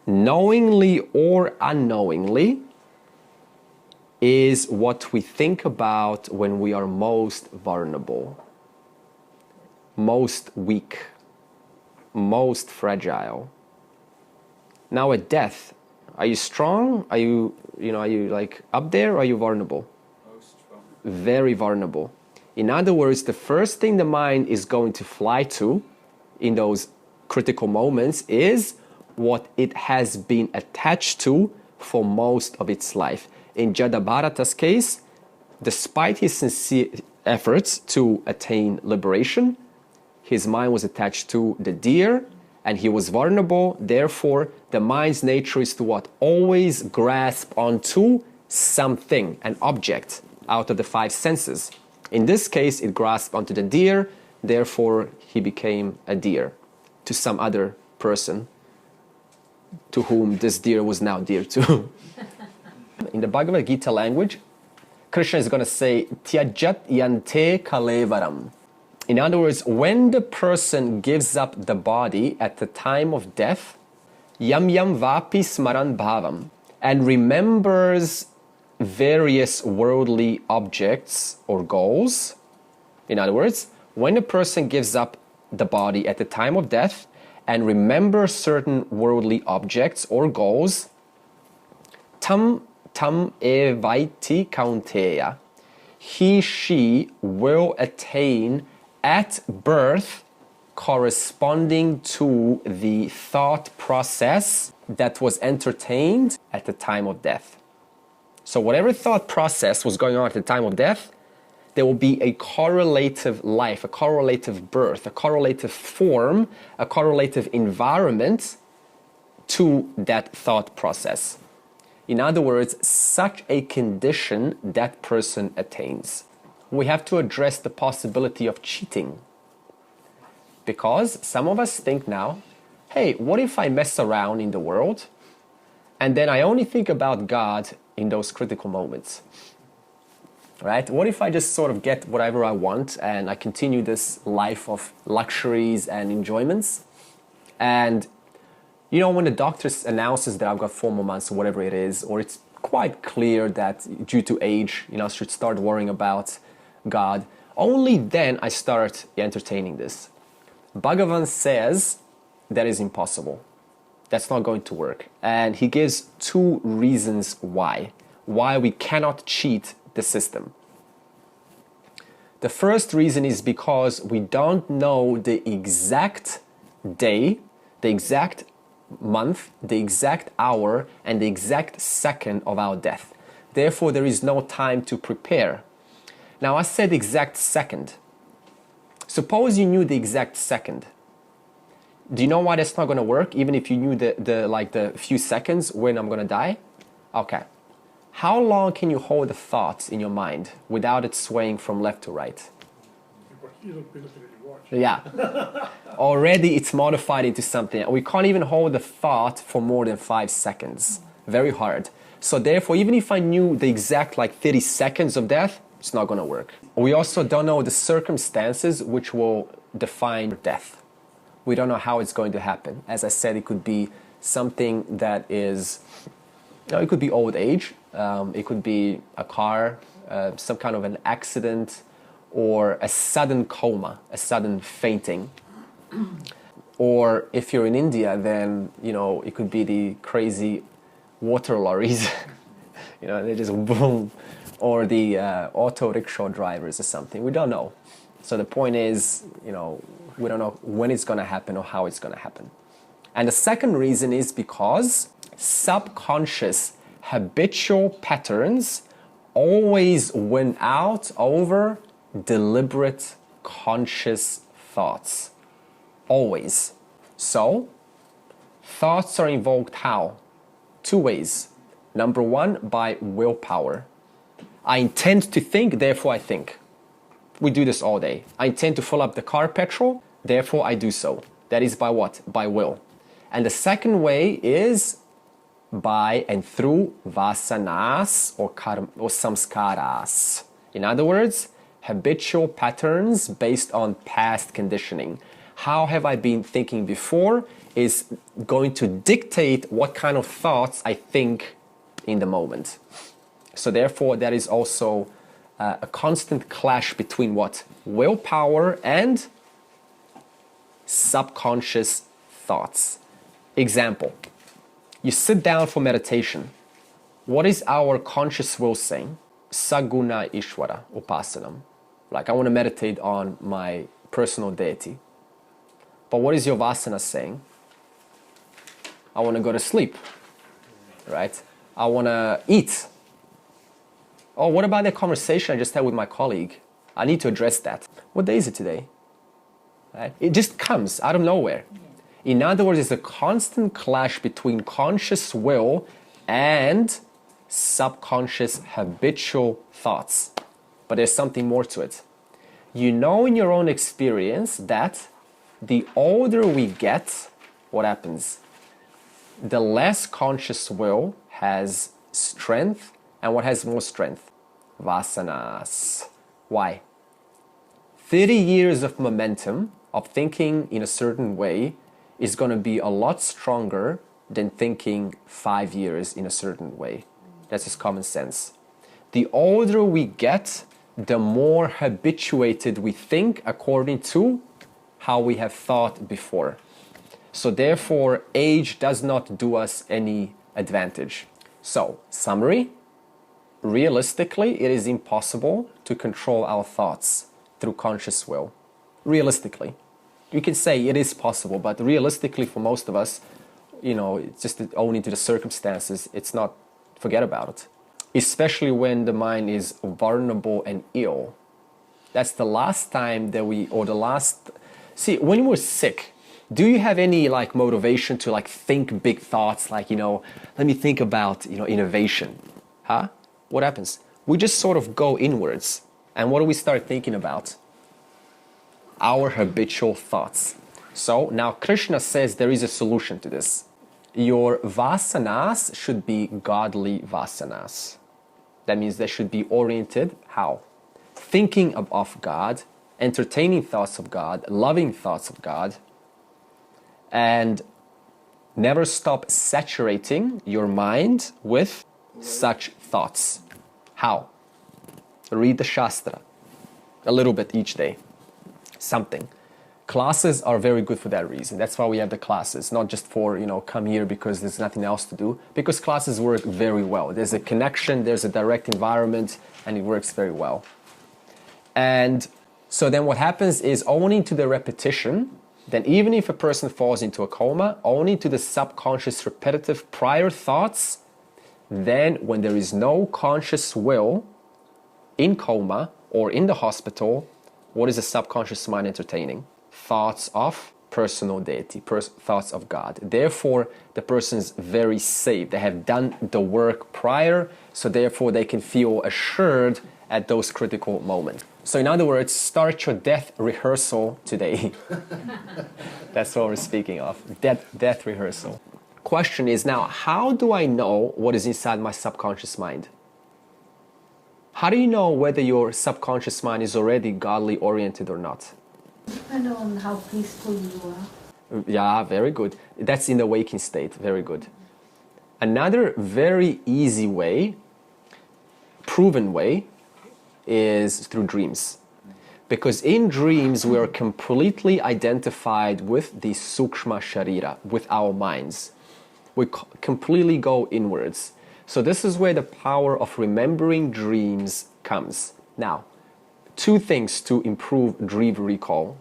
knowingly or unknowingly, is what we think about when we are most vulnerable, most weak, most fragile. Now at death, are you strong? Are you like up there, or are you vulnerable? Most vulnerable. Very vulnerable. In other words, the first thing the mind is going to fly to in those critical moments is what it has been attached to for most of its life. In Jada-bharata's case, despite his sincere efforts to attain liberation, his mind was attached to the deer, and he was vulnerable. Therefore, the mind's nature is to what? Always grasp onto something, an object, out of the five senses. In this case, it grasped onto the deer. Therefore, he became a deer to some other person to whom this deer was now dear to. In the Bhagavad Gita language, Krishna is going to say, Tyajat yante kalevaram. In other words, when the person gives up the body at the time of death, yam yam vapi smaran bhavam, and remembers various worldly objects or goals. In other words, when a person gives up the body at the time of death and remembers certain worldly objects or goals, tam evaiti kaunteya, she will attain at birth corresponding to the thought process that was entertained at the time of death. So whatever thought process was going on at the time of death, there will be a correlative life, a correlative birth, a correlative form, a correlative environment to that thought process. In other words, such a condition that person attains. We have to address the possibility of cheating. Because some of us think now, hey, what if I mess around in the world and then I only think about God in those critical moments? Right? What if I just sort of get whatever I want and I continue this life of luxuries and enjoyments? And you know, when the doctor announces that I've got 4 more months or whatever it is, or it's quite clear that due to age, I should start worrying about God, only then I start entertaining this. Bhagavan says that is impossible. That's not going to work. And he gives 2 reasons why we cannot cheat the system. The first reason is because we don't know the exact day, the exact month, the exact hour, and the exact second of our death. Therefore, there is no time to prepare. Now, I said exact second. Suppose you knew the exact second. Do you know why that's not going to work? Even if you knew the few seconds when I'm going to die? Okay. How long can you hold the thoughts in your mind without it swaying from left to right? You look at your watch. Yeah. Already it's modified into something. We can't even hold the thought for more than 5 seconds. Very hard. So therefore, even if I knew the exact 30 seconds of death, it's not going to work. We also don't know the circumstances which will define death. We don't know how it's going to happen. As I said, it could be something that is, it could be old age. It could be a car, some kind of an accident, or a sudden coma, a sudden fainting. Or if you're in India, then, it could be the crazy water lorries, they just boom, or the auto rickshaw drivers or something. We don't know. So the point is, we don't know when it's going to happen or how it's going to happen. And the second reason is because subconscious habitual patterns always win out over deliberate conscious thoughts. Always. So, thoughts are invoked how? 2 ways. Number 1, by willpower. I intend to think, therefore I think. We do this all day. I intend to fill up the car petrol, therefore I do so. That is by what? By will. And the second way is by and through vasanas or karma or samskaras. In other words, habitual patterns based on past conditioning. How have I been thinking before is going to dictate what kind of thoughts I think in the moment. So therefore, that is also a constant clash between what? Willpower and subconscious thoughts. Example, you sit down for meditation. What is our conscious will saying? Saguna Ishwara Upasana. Like, I want to meditate on my personal deity. But what is your vasana saying? I want to go to sleep, right? I want to eat. Oh, what about the conversation I just had with my colleague? I need to address that. What day is it today? Right? It just comes out of nowhere. In other words, it's a constant clash between conscious will and subconscious habitual thoughts. But there's something more to it. You know in your own experience that the older we get, what happens? The less conscious will has strength, and what has more strength? Vasanas. Why? 30 years of momentum of thinking in a certain way is going to be a lot stronger than thinking 5 years in a certain way. That's just common sense. The older we get, the more habituated we think according to how we have thought before. So therefore, age does not do us any advantage. So, summary, realistically, it is impossible to control our thoughts through conscious will. Realistically. You can say it is possible, but realistically for most of us, it's just owing to the circumstances, it's not, forget about it. Especially when the mind is vulnerable and ill. That's the last time that see, when we're sick, do you have any motivation to think big thoughts let me think about innovation? Huh? What happens? We just sort of go inwards. And what do we start thinking about? Our habitual thoughts. So now Krishna says there is a solution to this. Your vasanas should be godly vasanas. That means they should be oriented, how? Thinking of God, entertaining thoughts of God, loving thoughts of God, and never stop saturating your mind with such thoughts. How? Read the Shastra a little bit each day. Something. Classes are very good for that reason. That's why we have the classes, not just for, come here because there's nothing else to do. Because classes work very well. There's a connection, there's a direct environment, and it works very well. And so then what happens is, owing to the repetition, then even if a person falls into a coma, only to the subconscious repetitive prior thoughts, then when there is no conscious will in coma or in the hospital, what is the subconscious mind entertaining? Thoughts of personal deity, thoughts of God. Therefore, the person's very safe. They have done the work prior, so therefore they can feel assured at those critical moments. So in other words, start your death rehearsal today. That's what we're speaking of, death rehearsal. Question is now, how do I know what is inside my subconscious mind? How do you know whether your subconscious mind is already godly oriented or not? Depend on how peaceful you are. Yeah, very good. That's in the waking state, very good. Another very easy way, proven way, is through dreams. Because in dreams we are completely identified with the sukshma sharira, with our minds. We completely go inwards. So this is where the power of remembering dreams comes. Now, 2 things to improve dream recall.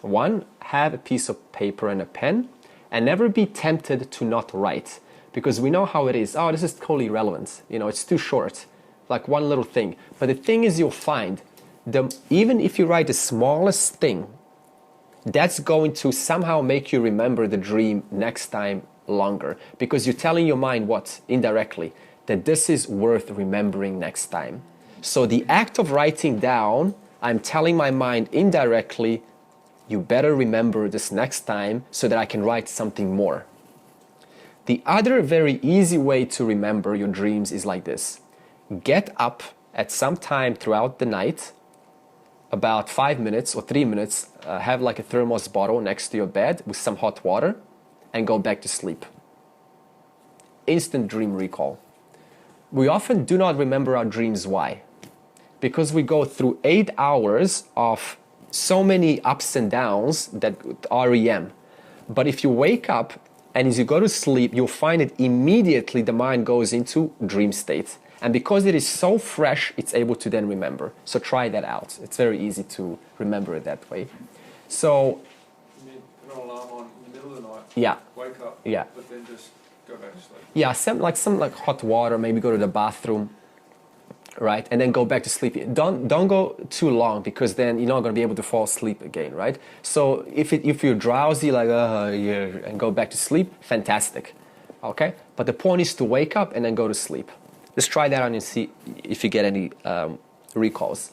1, have a piece of paper and a pen, and never be tempted to not write. Because we know how it is. Oh, this is totally irrelevant. You know, it's too short. Like one little thing. But the thing is, you'll find, even if you write the smallest thing, that's going to somehow make you remember the dream next time longer. Because you're telling your mind what? Indirectly. That this is worth remembering next time. So the act of writing down, I'm telling my mind indirectly, you better remember this next time so that I can write something more. The other very easy way to remember your dreams is like this. Get up at some time throughout the night, about 5 minutes or 3 minutes, have like a thermos bottle next to your bed with some hot water, and go back to sleep. Instant dream recall. We often do not remember our dreams. Why? Because we go through 8 hours of so many ups and downs that REM. But if you wake up and as you go to sleep, you'll find it immediately the mind goes into dream state. And because it is so fresh, it's able to then remember. So try that out. It's very easy to remember it that way. So, you mean put an alarm on in the middle of the night? Yeah. Wake up. Yeah. But then just go back to sleep. Yeah, some like hot water. Maybe go to the bathroom, right, and then go back to sleep. Don't go too long because then you're not going to be able to fall asleep again, right? So if you're drowsy, like yeah, and go back to sleep, fantastic, okay. But the point is to wake up and then go to sleep. Just try that out and see if you get any recalls.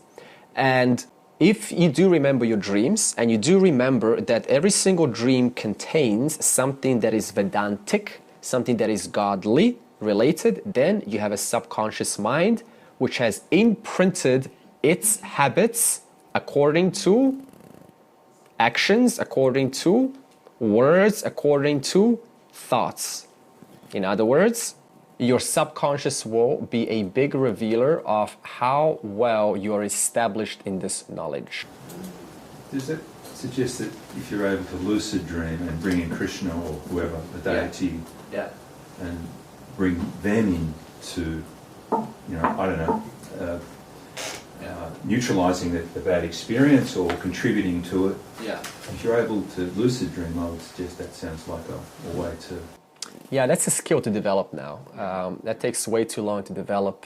And if you do remember your dreams, and you do remember that every single dream contains something that is Vedantic, something that is godly related, then you have a subconscious mind which has imprinted its habits according to actions, according to words, according to thoughts. In other words, your subconscious will be a big revealer of how well you are established in this knowledge. Does that suggest that if you're able to lucid dream and bring in Krishna or whoever, the deity, and bring them into, I don't know, neutralising the bad experience or contributing to it, if you're able to lucid dream, I would suggest that sounds like a way to... Yeah, that's a skill to develop now. That takes way too long to develop.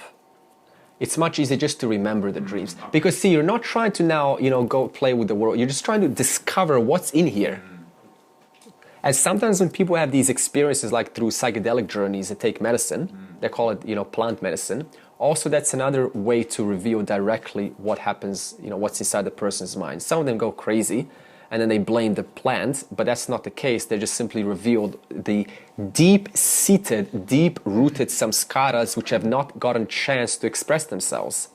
It's much easier just to remember the dreams. Because see, you're not trying to now, go play with the world. You're just trying to discover what's in here. And sometimes when people have these experiences, like through psychedelic journeys and take medicine, they call it, plant medicine. Also, that's another way to reveal directly what happens, what's inside the person's mind. Some of them go crazy and then they blame the plant, but that's not the case. They just simply revealed the deep-seated, deep-rooted samskaras which have not gotten a chance to express themselves.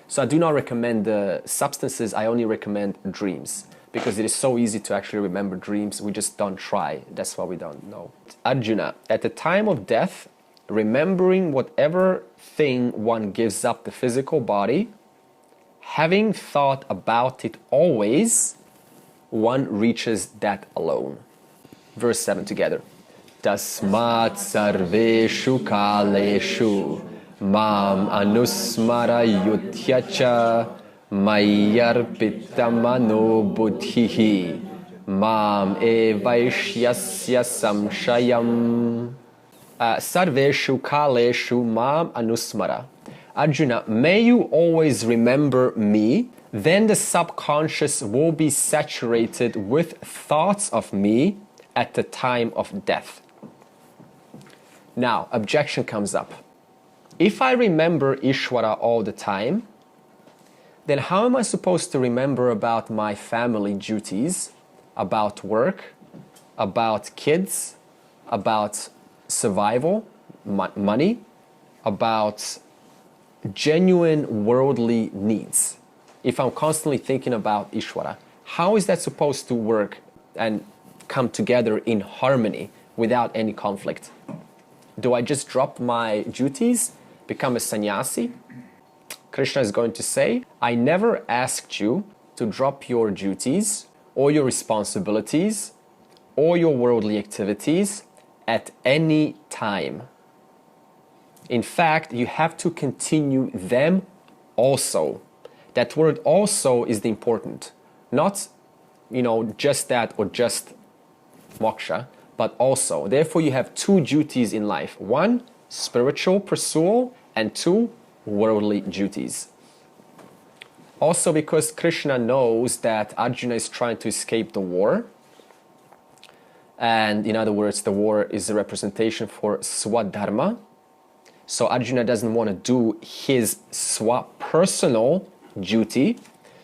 So I do not recommend the substances, I only recommend dreams. Because it is so easy to actually remember dreams, we just don't try. That's why we don't know. Arjuna, at the time of death, remembering whatever thing one gives up the physical body, having thought about it always, one reaches that alone. Verse 7 together. Tasmat sarveshu kaleshu mam anusmara yutyacha Mayarpitamano buddhihi Mam evaishyasya samshayam sarveshu kaleshu mam anusmara. Arjuna, may you always remember me, then the subconscious will be saturated with thoughts of me at the time of death. Now, objection comes up. If I remember Ishwara all the time, then how am I supposed to remember about my family duties, about work, about kids, about survival, money, about genuine worldly needs? If I'm constantly thinking about Ishwara, how is that supposed to work and come together in harmony without any conflict? Do I just drop my duties, become a sannyasi? Krishna is going to say, I never asked you to drop your duties or your responsibilities or your worldly activities at any time. In fact, you have to continue them also. That word also is the important. Not, just that or just moksha, but also. Therefore, you have two duties in life. One, spiritual pursuit, and two, worldly duties. Also because Krishna knows that Arjuna is trying to escape the war. And in other words, the war is a representation for swadharma. So Arjuna doesn't want to do his personal duty.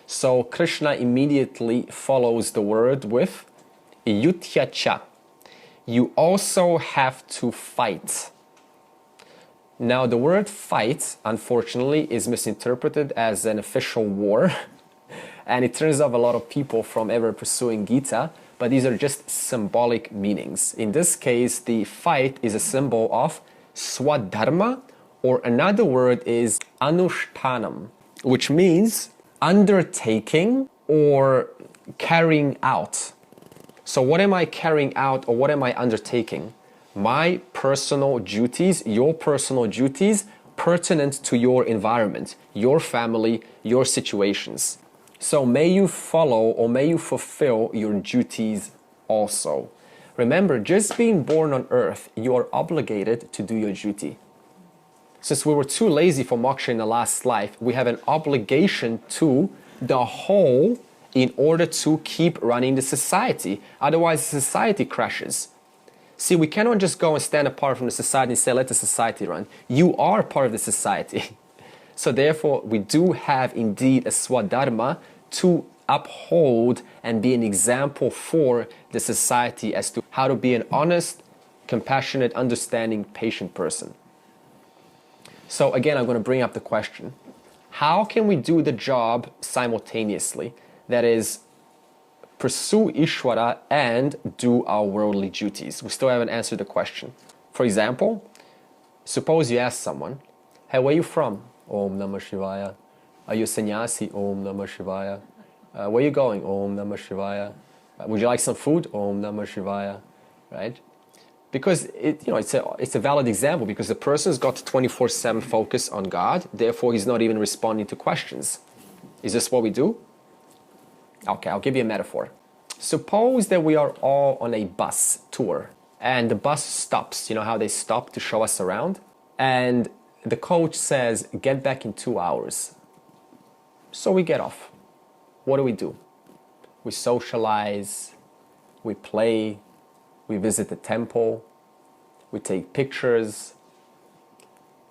So Krishna immediately follows the word with yutyacha. You also have to fight. Now the word fight, unfortunately, is misinterpreted as an official war. And it turns off a lot of people from ever pursuing Gita, but these are just symbolic meanings. In this case, the fight is a symbol of swadharma, or another word is anushtanam, which means undertaking or carrying out. So what am I carrying out or what am I undertaking? My personal duties, your personal duties, pertinent to your environment, your family, your situations. So may you follow or may you fulfill your duties also. Remember, just being born on earth, you are obligated to do your duty. Since we were too lazy for moksha in the last life, we have an obligation to the whole in order to keep running the society. Otherwise, the society crashes. See, we cannot just go and stand apart from the society and say, let the society run. You are part of the society. So therefore, we do have indeed a swadharma to uphold and be an example for the society as to how to be an honest, compassionate, understanding, patient person. So again, I'm going to bring up the question. How can we do the job simultaneously? That is, pursue Ishwara and do our worldly duties. We still haven't answered the question. For example, suppose you ask someone, hey, where are you from? Om Namah Shivaya. Are you a sannyasi? Om Namah Shivaya. Where are you going? Om Namah Shivaya. Would you like some food? Om Namah Shivaya. Right? Because it's a valid example because the person's got 24/7 focus on God, therefore he's not even responding to questions. Is this what we do? Okay, I'll give you a metaphor. Suppose that we are all on a bus tour and the bus stops. You know how they stop to show us around? And the coach says, get back in 2 hours. So we get off. What do? We socialize, we play, we visit the temple, we take pictures.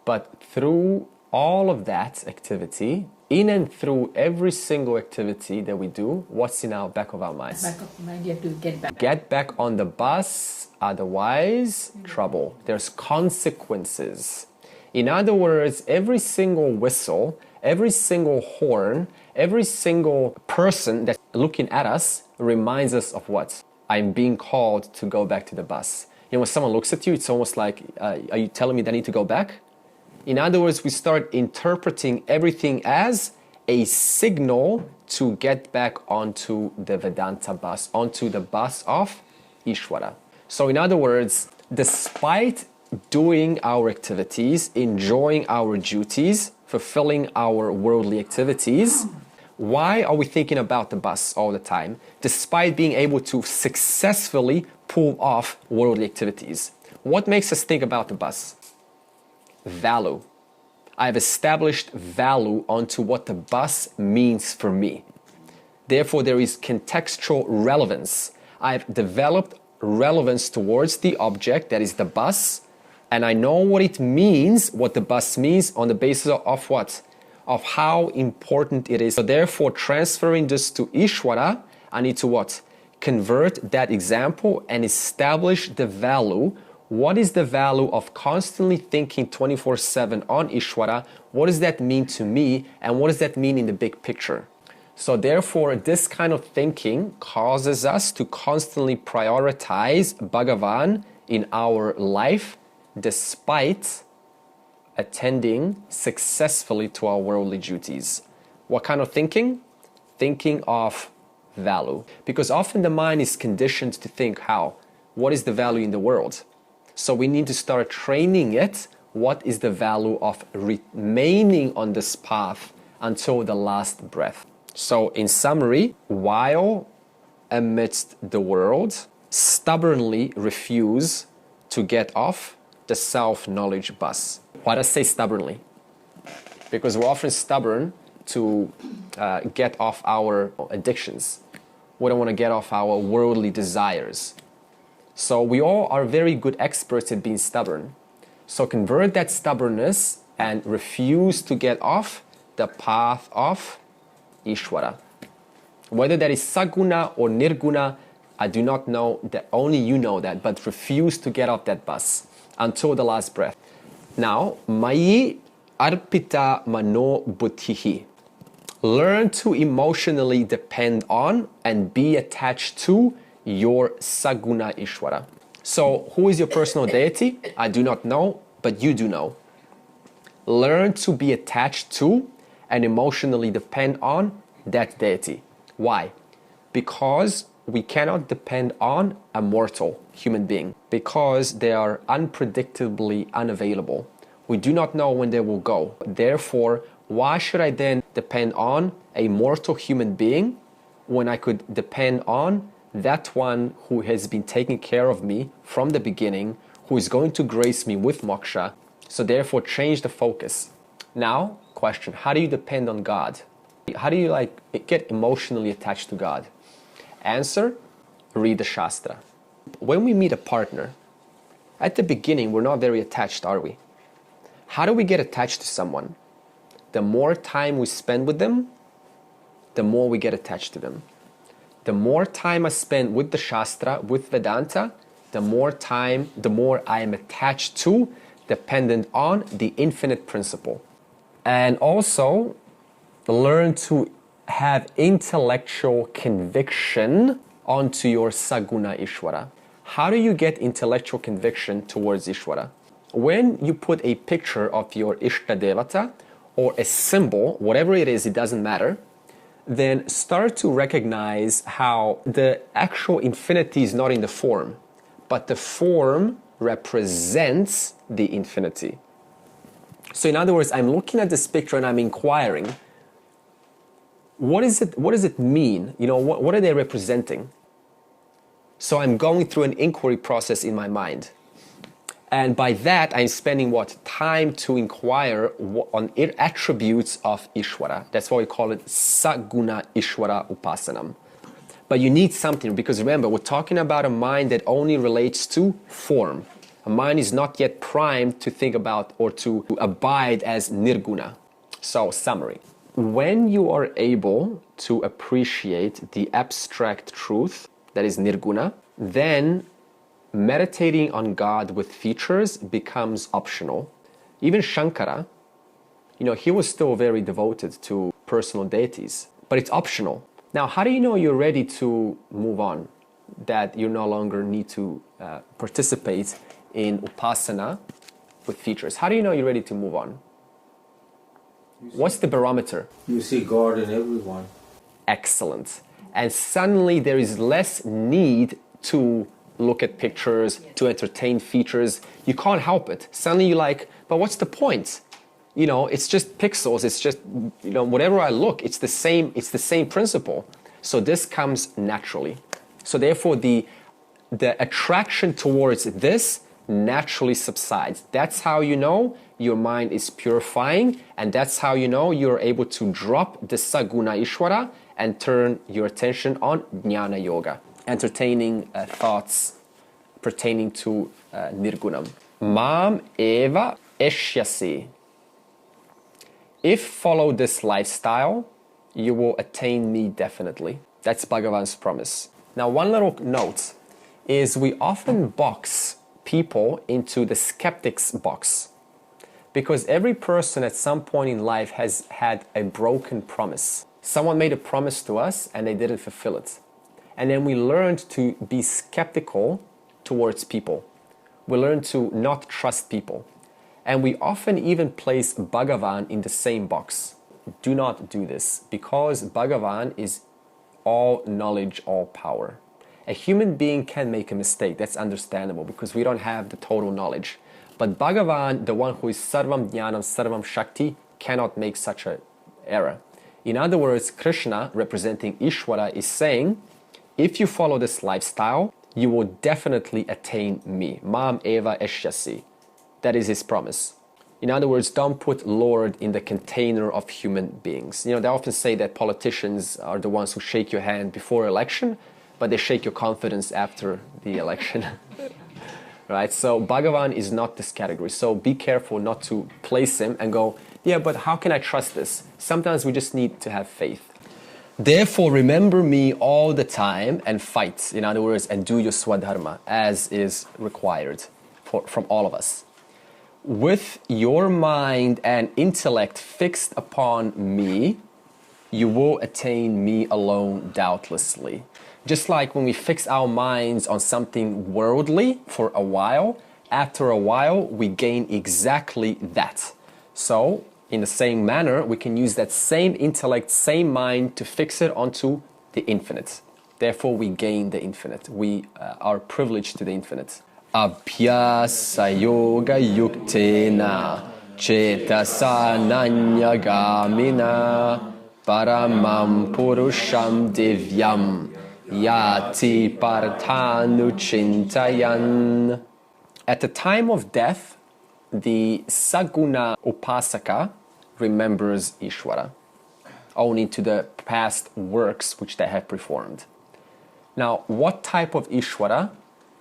But through all of that activity, in and through every single activity that we do, what's in our back of our minds? Back of mind, you have to get back. Get back on the bus, otherwise trouble. There's consequences. In other words, every single whistle, every single horn, every single person that's looking at us reminds us of what? I'm being called to go back to the bus. You know, when someone looks at you, it's almost like, are you telling me that I need to go back? In other words, we start interpreting everything as a signal to get back onto the Vedanta bus, onto the bus of Ishwara. So in other words, despite doing our activities, enjoying our duties, fulfilling our worldly activities, Why are we thinking about the bus all the time, despite being able to successfully pull off worldly activities? What makes us think about the bus? Value. I've established value onto what the bus means for me. Therefore, there is contextual relevance. I've developed relevance towards the object, that is the bus, and I know what it means, what the bus means, on the basis of what? Of how important it is. So therefore, transferring this to Ishwara, I need to what? Convert that example and establish the value. What is the value of constantly thinking 24/7 on Ishwara? What does that mean to me? And what does that mean in the big picture? So therefore, this kind of thinking causes us to constantly prioritize Bhagavan in our life, despite attending successfully to our worldly duties. What kind of thinking? Thinking of value. Because often the mind is conditioned to think how? What is the value in the world? So we need to start training it. What is the value of remaining on this path until the last breath? So in summary, while amidst the world, stubbornly refuse to get off the self-knowledge bus. Why does I say stubbornly? Because we're often stubborn to get off our addictions. We don't want to get off our worldly desires. So we all are very good experts at being stubborn. So convert that stubbornness and refuse to get off the path of Ishwara. Whether that is Saguna or Nirguna, I do not know, that only you know that, but refuse to get off that bus until the last breath. Now, Mayi Arpita Mano Buddhihi. Learn to emotionally depend on and be attached to your Saguna Ishwara. So, who is your personal deity? I do not know, but you do know. Learn to be attached to and emotionally depend on that deity. Why? Because we cannot depend on a mortal human being, because they are unpredictably unavailable. We do not know when they will go. Therefore, why should I then depend on a mortal human being when I could depend on that one who has been taking care of me from the beginning, who is going to grace me with moksha? So therefore, change the focus. Now, question, how do you depend on God? How do you get emotionally attached to God? Answer, read the Shastra. When we meet a partner, at the beginning, we're not very attached, are we? How do we get attached to someone? The more time we spend with them, the more we get attached to them. The more time I spend with the Shastra, with Vedanta, the more I am attached to, dependent on the infinite principle. And also, learn to have intellectual conviction onto your Saguna Ishwara. How do you get intellectual conviction towards Ishwara? When you put a picture of your ishta-devata or a symbol, whatever it is, it doesn't matter, then start to recognize how the actual infinity is not in the form, but the form represents the infinity. So in other words, I'm looking at this picture and I'm inquiring, what does it mean? What are they representing? So I'm going through an inquiry process in my mind. And by that, I'm spending time to inquire on attributes of Ishwara. That's why we call it Saguna Ishwara Upasanam. But you need something, because remember, we're talking about a mind that only relates to form. A mind is not yet primed to think about or to abide as nirguna. So, summary. When you are able to appreciate the abstract truth, that is nirguna, then meditating on God with features becomes optional. Even Shankara, he was still very devoted to personal deities, but it's optional. Now, how do you know you're ready to move on? That you no longer need to participate in upasana with features. How do you know you're ready to move on? What's the barometer? You see God in everyone. Excellent. And suddenly there is less need to look at pictures, to entertain features. You can't help it. Suddenly you're like, but what's the point? you know, it's just pixels, it's just, you know, whatever I look, it's the same principle. So this comes naturally. So therefore the attraction towards this naturally subsides. That's how you know your mind is purifying, and that's how you know you're able to drop the Saguna Ishwara and turn your attention on Jnana Yoga, entertaining thoughts pertaining to Nirgunam. Mam eva eshyasi. If follow this lifestyle, you will attain me definitely. That's Bhagavan's promise. Now, one little note is we often box people into the skeptic's box, because every person at some point in life has had a broken promise. Someone made a promise to us and they didn't fulfill it. And then we learned to be skeptical towards people. We learned to not trust people. And we often even place Bhagavan in the same box. Do not do this, because Bhagavan is all knowledge, all power. A human being can make a mistake. That's understandable because we don't have the total knowledge. But Bhagavan, the one who is Sarvam Jnanam, Sarvam Shakti, cannot make such an error. In other words, Krishna, representing Ishwara, is saying, if you follow this lifestyle, you will definitely attain me. Mam eva eshyasi. That is his promise. In other words, don't put Lord in the container of human beings. You know, they often say that politicians are the ones who shake your hand before election, but they shake your confidence after the election. Right? So Bhagavan is not this category. So be careful not to place him and go, yeah, but how can I trust this? Sometimes we just need to have faith. Therefore, remember me all the time and fight. In other words, and do your swadharma as is required from all of us. With your mind and intellect fixed upon me, you will attain me alone doubtlessly. Just like when we fix our minds on something worldly for a while, after a while we gain exactly that. So, in the same manner, we can use that same intellect, same mind to fix it onto the infinite. Therefore, we gain the infinite. We are privileged to the infinite. Abhyasa yoga yuktena cetasa nanyagamina paramam purusham divyam yati partanu chintayan. At the time of death, the Saguna Upasaka remembers Ishwara, owing to the past works which they have performed. Now, what type of Ishwara?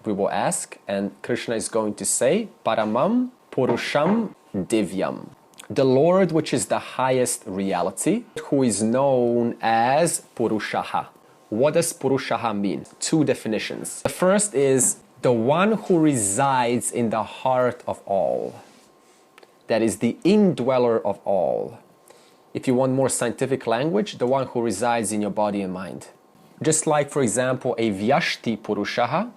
We will ask, and Krishna is going to say, Paramam Purusham Divyam. The Lord, which is the highest reality, who is known as Purushaha. What does Purushaha mean? Two definitions. The first is the one who resides in the heart of all. That is the indweller of all. If you want more scientific language, the one who resides in your body and mind. Just like, for example, a Vyashti Purushaha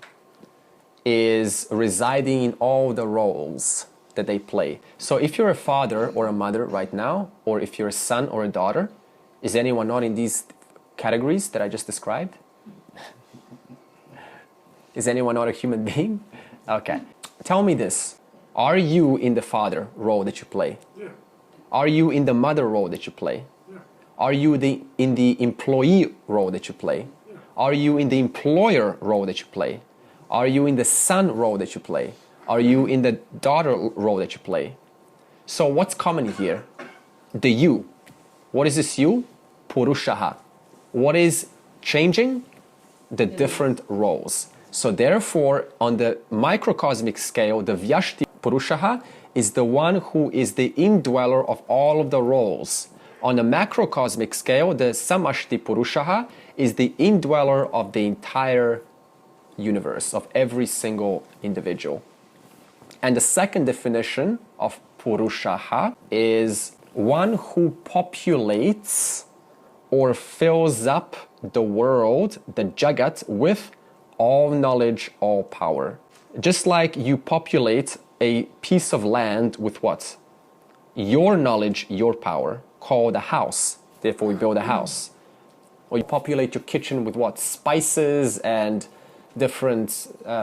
is residing in all the roles that they play. So if you're a father or a mother right now, or if you're a son or a daughter, is anyone not in these categories that I just described? Is anyone not a human being? Okay. Tell me this. Are you in the father role that you play? Yeah. Are you in the mother role that you play? Yeah. Are you in the employee role that you play? Yeah. Are you in the employer role that you play? Are you in the son role that you play? Are you in the daughter role that you play? So what's common here? The you. What is this you? Purushaha. What is changing? The different roles. So therefore, on the microcosmic scale, the Vyashti Purushaha is the one who is the indweller of all of the roles. On the macrocosmic scale, the Samashti Purushaha is the indweller of the entire universe, of every single individual. And the second definition of Purushaha is one who populates or fills up the world, the Jagat, with all knowledge, all power. Just like you populate a piece of land with what? Your knowledge, your power, called a house. Therefore, we build a house. Or you populate your kitchen with what? Spices and different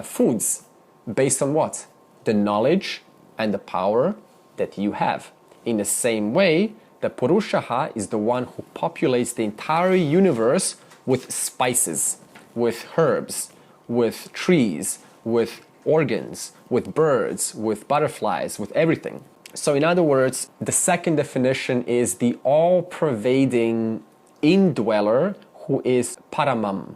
foods. Based on what? The knowledge and the power that you have. In the same way, the Purusha is the one who populates the entire universe with spices, with herbs, with trees, with organs, with birds, with butterflies, with everything. So in other words, the second definition is the all-pervading indweller who is Paramam.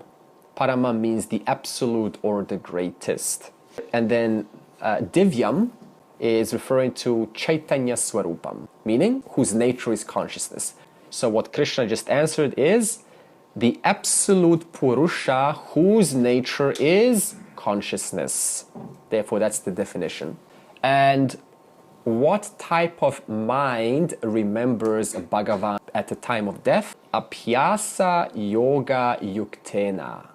Paramam means the absolute or the greatest. And then Divyam is referring to Chaitanya Swarupam, meaning whose nature is consciousness. So what Krishna just answered is the absolute Purusha whose nature is consciousness. Therefore, that's the definition. And what type of mind remembers Bhagavan at the time of death? Abhyasa yoga yuktena.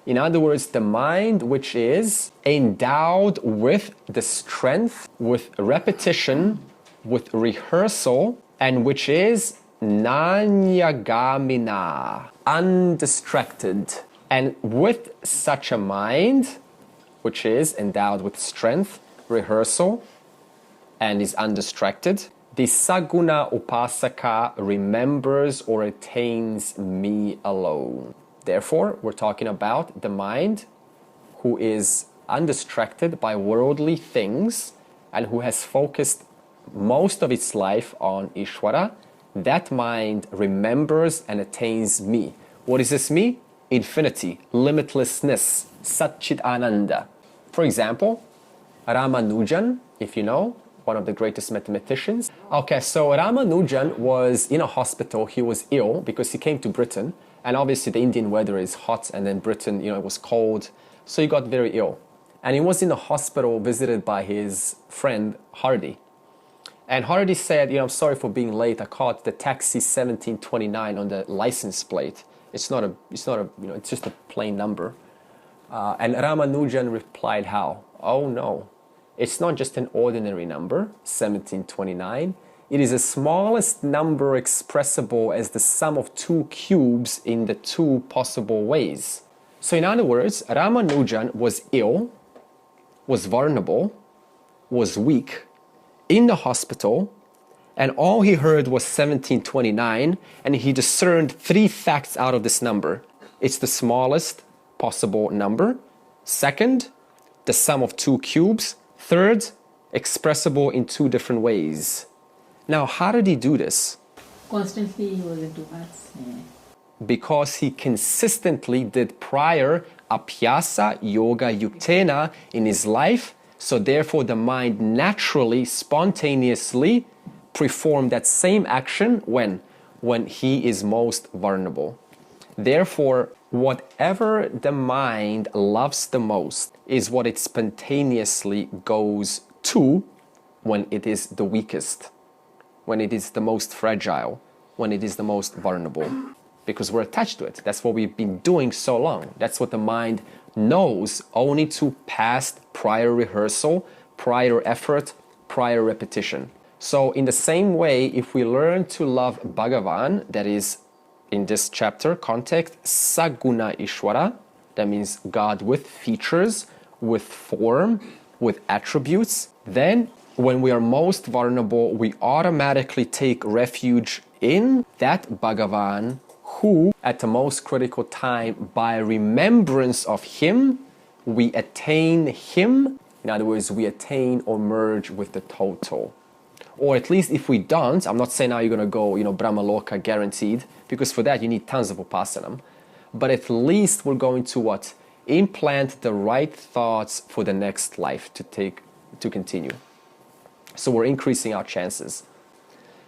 In other words, the mind which is endowed with the strength, with repetition, with rehearsal, and which is nanyagamina, undistracted. And with such a mind, which is endowed with strength, rehearsal, and is undistracted, the Saguna Upasaka remembers or attains me alone. Therefore, we're talking about the mind who is undistracted by worldly things and who has focused most of its life on Ishwara. That mind remembers and attains me. What is this me? Infinity, limitlessness, Satchit Ananda. For example, Ramanujan, if you know, one of the greatest mathematicians. Okay, so Ramanujan was in a hospital. He was ill because he came to Britain. And obviously the Indian weather is hot, and then Britain, it was cold. So he got very ill. And he was in the hospital visited by his friend Hardy. And Hardy said, I'm sorry for being late. I caught the taxi 1729 on the license plate. It's just a plain number. And Ramanujan replied, how? Oh no, it's not just an ordinary number, 1729. It is the smallest number expressible as the sum of two cubes in the two possible ways. So in other words, Ramanujan was ill, was vulnerable, was weak, in the hospital, and all he heard was 1729, and he discerned three facts out of this number. It's the smallest possible number. Second, the sum of two cubes. Third, expressible in two different ways. Now, how did he do this? Constantly he was into maths. Yeah. Because he consistently did prior Abhyasa Yoga Yuktena in his life, so therefore the mind naturally, spontaneously performed that same action when he is most vulnerable. Therefore, whatever the mind loves the most is what it spontaneously goes to when it is the weakest, when it is the most fragile, when it is the most vulnerable. Because we're attached to it. That's what we've been doing so long. That's what the mind knows only to past prior rehearsal, prior effort, prior repetition. So in the same way, if we learn to love Bhagavan, that is in this chapter context, Saguna Ishwara, that means God with features, with form, with attributes, then when we are most vulnerable, we automatically take refuge in that Bhagavan who, at the most critical time, by remembrance of him, we attain him. In other words, we attain or merge with the total. Or at least if we don't, I'm not saying now you're going to go, Brahmaloka guaranteed, because for that you need tons of Upasana. But at least we're going to what? Implant the right thoughts for the next life to continue. So we're increasing our chances.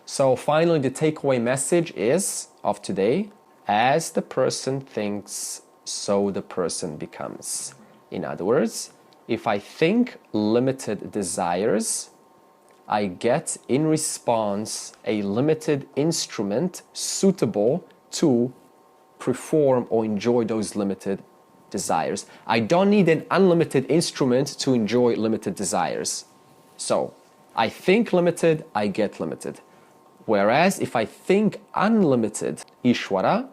So finally, the takeaway message is of today, as the person thinks, so the person becomes. In other words, if I think limited desires, I get in response a limited instrument suitable to perform or enjoy those limited desires. I don't need an unlimited instrument to enjoy limited desires. So, I think limited, I get limited. Whereas if I think unlimited Ishwara,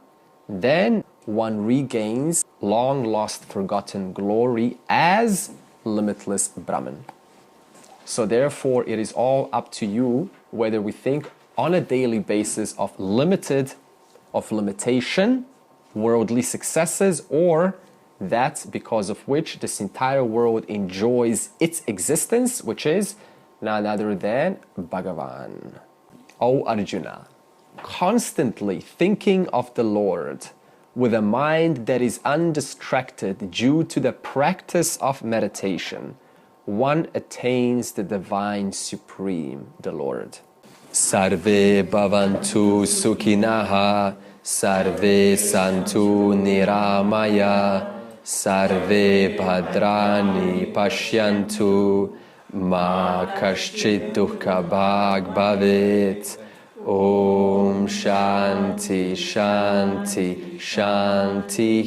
then one regains long lost forgotten glory as limitless Brahman. So therefore it is all up to you whether we think on a daily basis of limitation, worldly successes, or that because of which this entire world enjoys its existence, which is none other than Bhagavan. O Arjuna, constantly thinking of the Lord with a mind that is undistracted due to the practice of meditation, one attains the Divine Supreme, the Lord. Sarve bhavantu sukhinaha, sarve santu niramaya, sarve bhadrani pashyantu, ma kaschit dukkha bhag bhavet. Om Shanti Shanti Shanti.